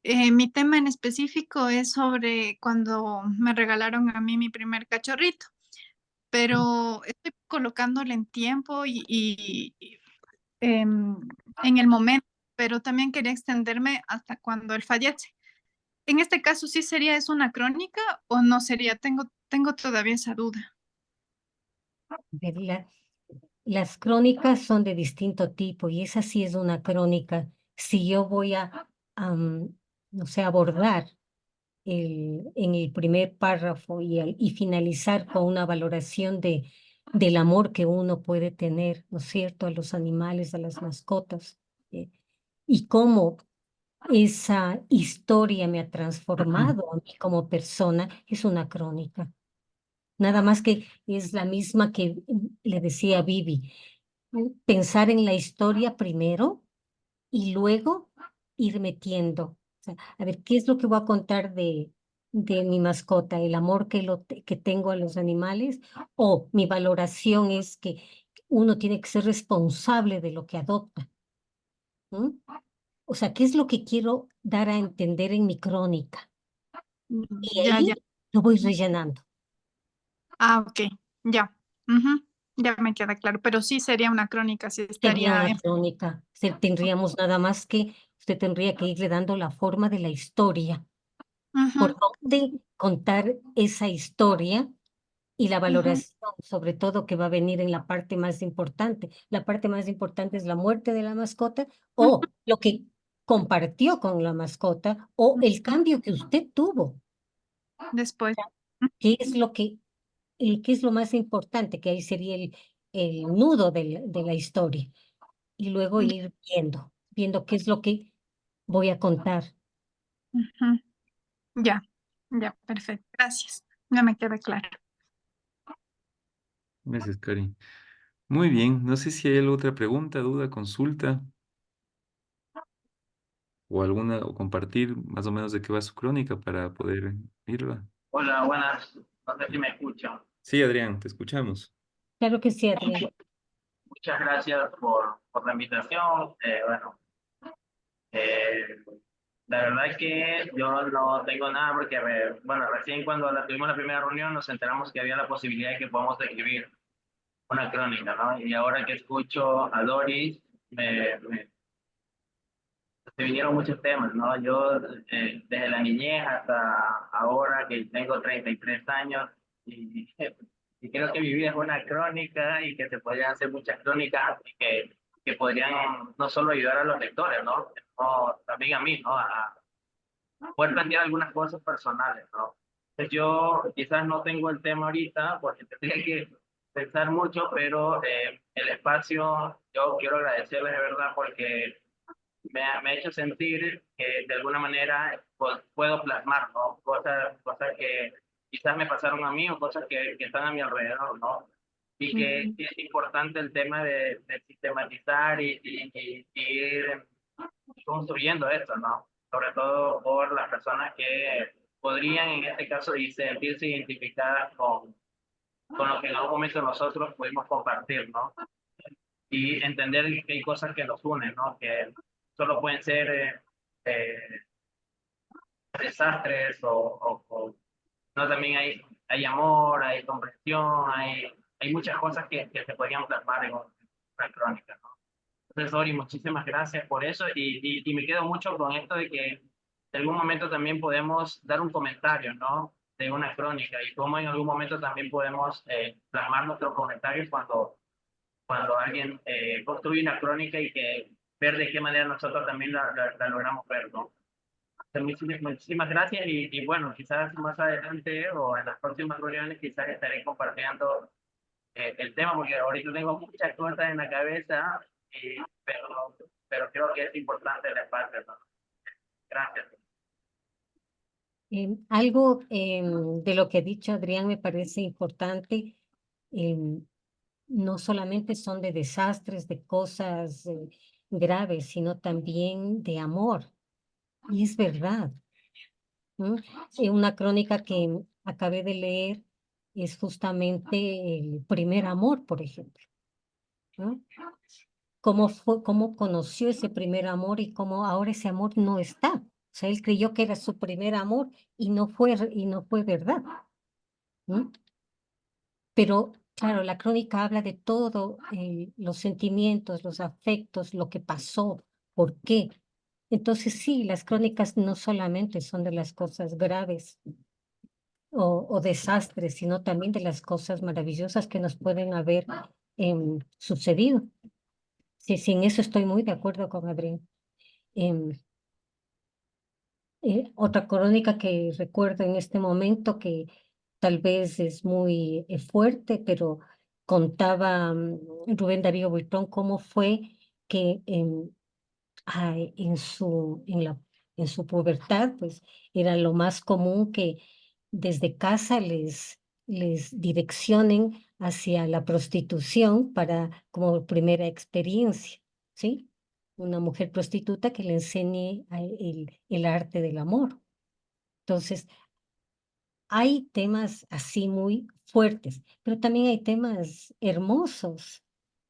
Mi tema en específico es sobre cuando me regalaron a mí mi primer cachorrito, pero estoy colocándole en tiempo em, en el momento, pero también quería extenderme hasta cuando él fallece. En este caso, ¿sí sería eso una crónica o no sería? Tengo todavía esa duda. ver, las crónicas son de distinto tipo y esa sí es una crónica. Si yo voy am, no sé, abordar en el primer párrafo y finalizar con una valoración del amor que uno puede tener, ¿no es cierto?, a los animales, a las mascotas, eh, y cómo esa historia me ha transformado a mí como persona, es una crónica. Nada más que es la misma que le decía a Vivi, pensar en la historia primero y luego ir metiendo. O sea, a ver, ¿qué es lo que voy a contar de mi mascota? ¿El amor que tengo a los animales? ¿O mi valoración es que uno tiene que ser responsable de lo que adopta? ¿Mm? O sea, ¿qué es lo que quiero dar a entender en mi crónica? Y Ya, ya. ahí lo voy rellenando. Ah, ok, ya. Ujú, ya me queda claro, pero sí sería una crónica, sí Sería estaría una en... crónica. Tendríamos nada más que, usted tendría que irle dando la forma de la historia. Por Ujú, dónde contar esa historia y la ujú, valoración, sobre todo que va a venir en la parte más importante. La parte más importante es la muerte de la mascota o lo que compartió con la mascota o el ujú. cambio que usted tuvo. Después. ¿Qué es qué es lo más importante? Que ahí sería el nudo de la historia. Y luego ir viendo qué es lo que voy a contar. Ujú, ya, ya, perfecto. Gracias. Ya me queda claro. Gracias, Cari. Muy bien, no sé si hay alguna otra pregunta, duda, consulta o alguna, o compartir más o menos de qué va su crónica para poder irla. Hola, buenas. No sé si me escuchan. Sí, Adrián, te escuchamos. Claro que sí, Adrián. Muchas gracias por la invitación. Bueno, eh, la verdad es que yo no tengo nada porque, bueno, recién cuando tuvimos la primera reunión nos enteramos que había la posibilidad de que podamos escribir una crónica, ¿no? Y ahora que escucho a Doris, se vinieron muchos temas, ¿no? Yo, desde la niñez hasta ahora que tengo 33 años, y, y creo que mi vida es una crónica y que se podrían hacer muchas crónicas y que podrían no solo ayudar a los lectores, ¿no? También a mí, ¿no? A poder plantear algunas cosas personales, ¿no? Entonces yo quizás no tengo el tema ahorita porque tendría que pensar mucho, pero el espacio, yo quiero agradecerles de verdad porque me ha hecho sentir que de alguna manera puedo plasmar, ¿no? Cosas que quizás me pasaron a mí o cosas que están a mi alrededor, ¿no? Y que es importante el tema de sistematizar y ir construyendo esto, ¿no? Sobre todo por las personas que podrían en este caso sentirse identificadas con lo que en algún momento nosotros pudimos compartir, ¿no? Y entender que hay cosas que nos unen, ¿no? Que solo pueden ser desastres no, también hay amor, hay comprensión, hay muchas cosas que se podrían plasmar en una crónica, ¿no? Entonces, Dori, muchísimas gracias por eso y me quedo mucho con esto de que en algún momento también podemos dar un comentario, ¿no? De una crónica y cómo en algún momento también podemos plasmar nuestros comentarios cuando alguien construye una crónica y que ver de qué manera nosotros también la logramos ver, ¿no? Muchísimas gracias y bueno, quizás más adelante o en las próximas reuniones quizás estaré compartiendo el tema porque ahorita tengo muchas cosas en la cabeza, pero creo que es importante el espacio, ¿no? Gracias. Algo de lo que ha dicho Adrián me parece importante. No solamente son de desastres, de cosas graves, sino también de amor. Y es verdad. Una crónica que acabé de leer es justamente el primer amor, por ejemplo. ¿No? Cómo conoció ese primer amor y cómo ahora ese amor no está. O sea, él creyó que era su primer amor y no fue verdad. ¿No? Pero, claro, la crónica habla de todo, los sentimientos, los afectos, lo que pasó, por qué. Entonces, sí, las crónicas no solamente son de las cosas graves o desastres, sino también de las cosas maravillosas que nos pueden haber sucedido. Sí, sí, en eso estoy muy de acuerdo con Adrián. Em, Otra crónica que recuerdo en este momento que tal vez es muy fuerte, pero contaba Rubén Darío Buitrón cómo fue que en su pubertad, pues era lo más común que desde casa les direccionen hacia la prostitución como primera experiencia, ¿sí? Una mujer prostituta que le enseñe el arte del amor. Entonces, hay temas así muy fuertes, pero también hay temas hermosos,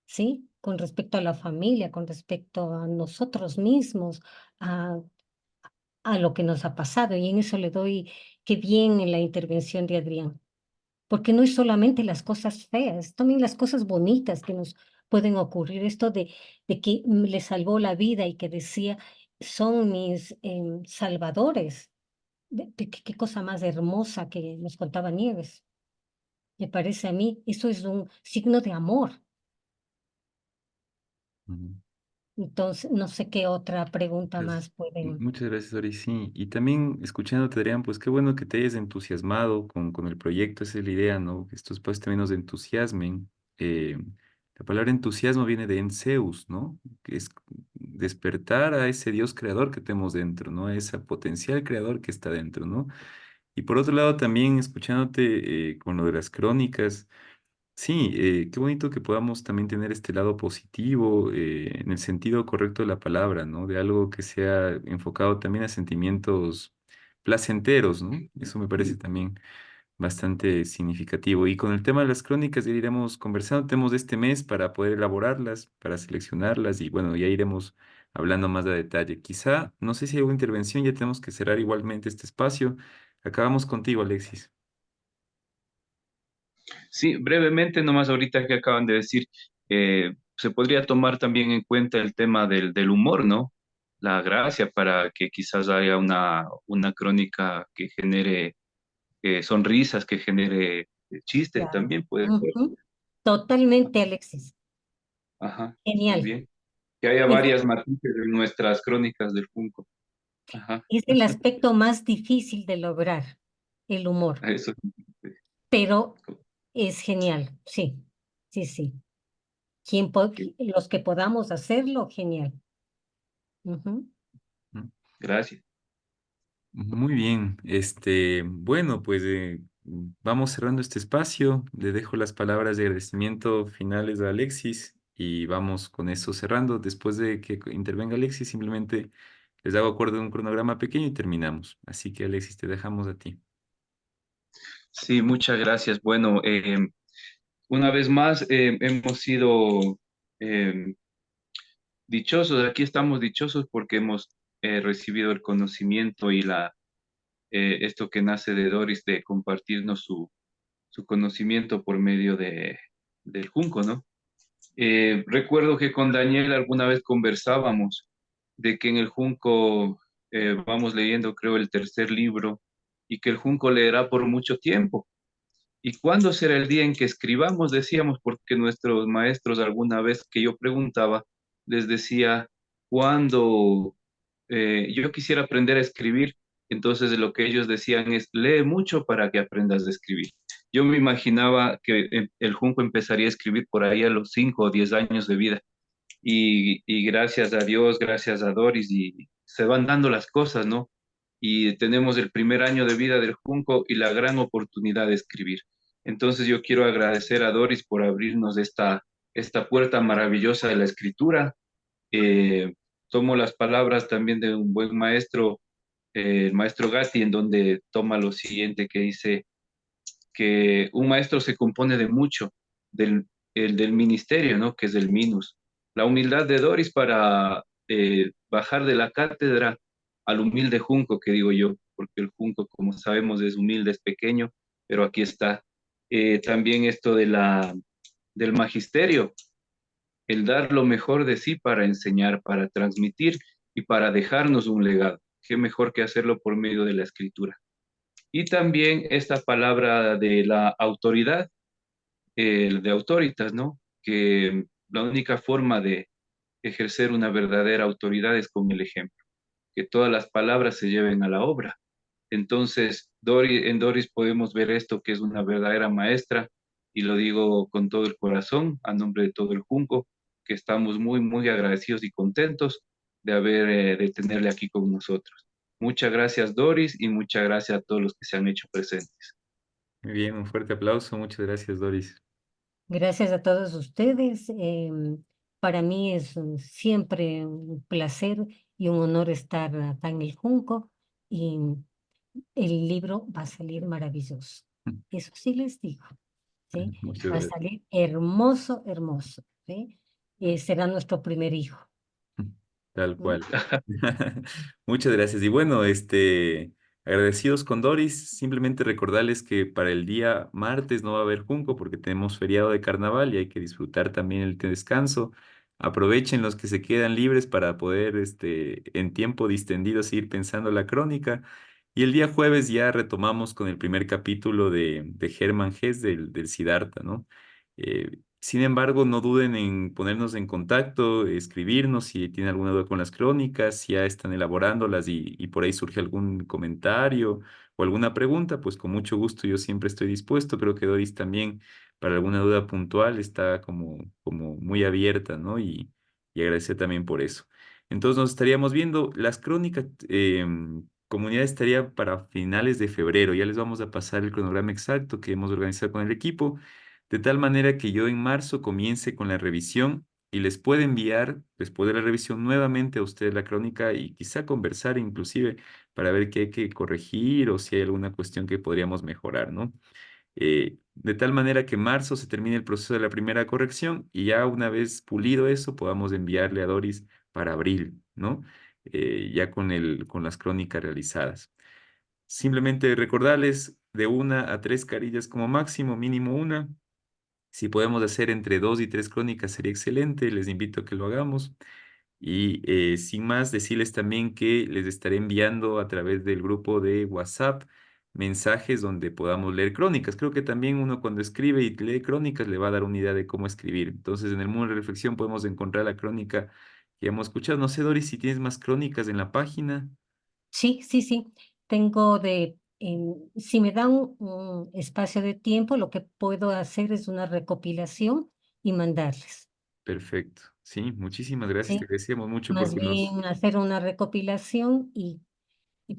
¿sí? Con respecto a la familia, con respecto a nosotros mismos, a, a lo que nos ha pasado. Y en eso le doy qué bien en la intervención de Adrián, porque no es solamente las cosas feas, también las cosas bonitas que nos pueden ocurrir. Esto de que le salvó la vida y que decía, son mis salvadores. Qué cosa más hermosa que nos contaba Nieves. Me parece a mí, eso es un signo de amor. Ujú. Entonces, no sé qué otra pregunta Pues, más pueden. muchas gracias, Ori. Sí, y también escuchándote, Adrián, pues qué bueno que te hayas entusiasmado con el proyecto, esa es la idea, ¿no? Que estos pues también nos entusiasmen. La palabra entusiasmo viene de enseus, ¿no? Que es despertar a ese Dios creador que tenemos dentro, ¿no? A ese potencial creador que está dentro, ¿no? Y por otro lado, también escuchándote con lo de las crónicas, sí, qué bonito que podamos también tener este lado positivo, en el sentido correcto de la palabra, ¿no? De algo que sea enfocado también a sentimientos placenteros, ¿no? Eso me parece también bastante significativo. Y con el tema de las crónicas ya iremos conversando, tenemos este mes para poder elaborarlas, para seleccionarlas y bueno, ya iremos hablando más a detalle. Quizá, no sé si hay alguna intervención, ya tenemos que cerrar igualmente este espacio. Acabamos contigo, Alexis. Sí, brevemente, nomás ahorita que acaban de decir, se podría tomar también en cuenta el tema del humor, ¿no? La gracia para que quizás haya una crónica que genere sonrisas, que genere chistes Claro. también puede ser. Ujú. Totalmente, Alexis. Ajá, muy Genial. bien. Que haya Es, varias matices en nuestras crónicas del Junco. Ajá, es el aspecto más difícil de lograr, el humor, eso. pero es genial. Sí, sí, sí. Los que podamos hacerlo, genial. Ujú. Gracias. Muy bien, bueno, pues vamos cerrando este espacio. Le dejo las palabras de agradecimiento finales a Alexis y vamos con eso cerrando. Después de que intervenga Alexis, simplemente les hago acuerdo de un cronograma pequeño y terminamos. Así que Alexis, te dejamos a ti. Sí, muchas gracias. Bueno, una vez más hemos sido eh, dichosos, aquí estamos dichosos porque hemos recibido el conocimiento y esto que nace de Doris de compartirnos su conocimiento por medio del Junco, ¿no? Recuerdo que con Daniel alguna vez conversábamos de que en el Junco vamos leyendo, creo, el tercer libro y que el Junco leerá por mucho tiempo. ¿Y cuándo será el día en que escribamos? Decíamos, porque nuestros maestros alguna vez que yo preguntaba, les decía, cuando yo quisiera aprender a escribir, entonces lo que ellos decían es, lee mucho para que aprendas a escribir. Yo me imaginaba que el Junco empezaría a escribir por ahí a los 5 o 10 años de vida. Y gracias a Dios, gracias a Doris, y se van dando las cosas, ¿no? Y tenemos el primer año de vida del Junco y la gran oportunidad de escribir. Entonces yo quiero agradecer a Doris por abrirnos esta puerta maravillosa de la escritura. Eh, Tomo las palabras también de un buen maestro, el maestro Gatti, en donde toma lo siguiente que dice que un maestro se compone de mucho, el del ministerio, ¿no? Que es el minus. La humildad de Doris para bajar de la cátedra al humilde Junco, que digo yo, porque el Junco, como sabemos, es humilde, es pequeño, pero aquí está. También esto del magisterio, el dar lo mejor de sí para enseñar, para transmitir y para dejarnos un legado. Qué mejor que hacerlo por medio de la escritura. Y también esta palabra de la autoridad, el de autoritas, ¿no? Que la única forma de ejercer una verdadera autoridad es con el ejemplo, que todas las palabras se lleven a la obra. Entonces, en Doris podemos ver esto que es una verdadera maestra, y lo digo con todo el corazón, a nombre de todo el Junco, que estamos muy, muy agradecidos y contentos de tenerle aquí con nosotros. Muchas gracias, Doris, y muchas gracias a todos los que se han hecho presentes. Muy bien, un fuerte aplauso. Muchas gracias, Doris. Gracias a todos ustedes. Para mí es siempre un placer y un honor estar acá en el Junco y el libro va a salir maravilloso. Eso sí les digo, ¿sí? Muchas Va a gracias. salir hermoso, hermoso, ¿sí? Será nuestro primer hijo. Tal ¿Mm? cual. Muchas gracias. Y bueno, agradecidos con Doris, simplemente recordarles que para el día martes no va a haber Junco porque tenemos feriado de carnaval y hay que disfrutar también el descanso. Aprovechen los que se quedan libres para poder, en tiempo distendido seguir pensando la crónica. Y el día jueves ya retomamos con el primer capítulo de Hermann Hesse del Siddhartha, ¿no? Sin embargo, no duden en ponernos en contacto, escribirnos si tienen alguna duda con las crónicas, si ya están elaborándolas y por ahí surge algún comentario o alguna pregunta, pues con mucho gusto yo siempre estoy dispuesto. Creo que Doris también para alguna duda puntual está como muy abierta, ¿no? Y agradecer también por eso. Entonces nos estaríamos viendo las crónicas. comunidad estaría para finales de febrero. Ya les vamos a pasar el cronograma exacto que hemos organizado con el equipo, de tal manera que yo en marzo comience con la revisión y les pueda enviar después de la revisión nuevamente a ustedes la crónica y quizá conversar inclusive para ver qué hay que corregir o si hay alguna cuestión que podríamos mejorar, ¿no? De tal manera que en marzo se termine el proceso de la primera corrección y ya una vez pulido eso podamos enviarle a Doris para abril, ¿no? Ya con las crónicas realizadas. Simplemente recordarles de 1 a 3 carillas como máximo, mínimo una. Si podemos hacer entre 2 y 3 crónicas sería excelente, les invito a que lo hagamos. Y sin más, decirles también que les estaré enviando a través del grupo de WhatsApp mensajes donde podamos leer crónicas. Creo que también uno cuando escribe y lee crónicas le va a dar una idea de cómo escribir. Entonces, en el mundo de la reflexión podemos encontrar la crónica que hemos escuchado. No sé, Doris, si tienes más crónicas en la página. Sí, sí, sí. Tengo si me dan un espacio de tiempo, lo que puedo hacer es una recopilación y mandarles. Perfecto. Sí, muchísimas gracias. Te Sí, agradecemos mucho más porque bien hacer una recopilación y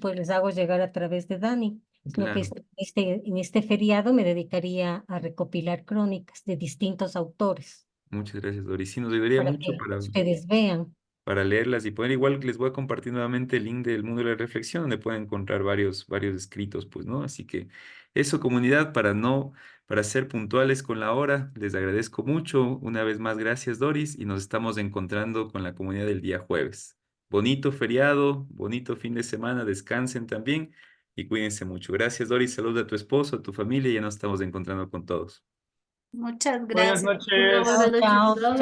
pues les hago llegar a través de Dani. Sino que claro. en este feriado me dedicaría a recopilar crónicas de distintos autores Muchas gracias, Doris. Sí, nos ayudaría para mucho que ustedes vean. para leerlas y poder, igual les voy a compartir nuevamente el link del mundo de la reflexión, donde pueden encontrar varios escritos, pues, ¿no? Así que eso, comunidad, para ser puntuales con la hora, les agradezco mucho. Una vez más, gracias, Doris, y nos estamos encontrando con la comunidad del día jueves. Bonito feriado, bonito fin de semana, descansen también y cuídense mucho. Gracias, Doris. Saludos a tu esposo, a tu familia, y ya nos estamos encontrando con todos. Muchas Buenas gracias. noches. Chao, chao.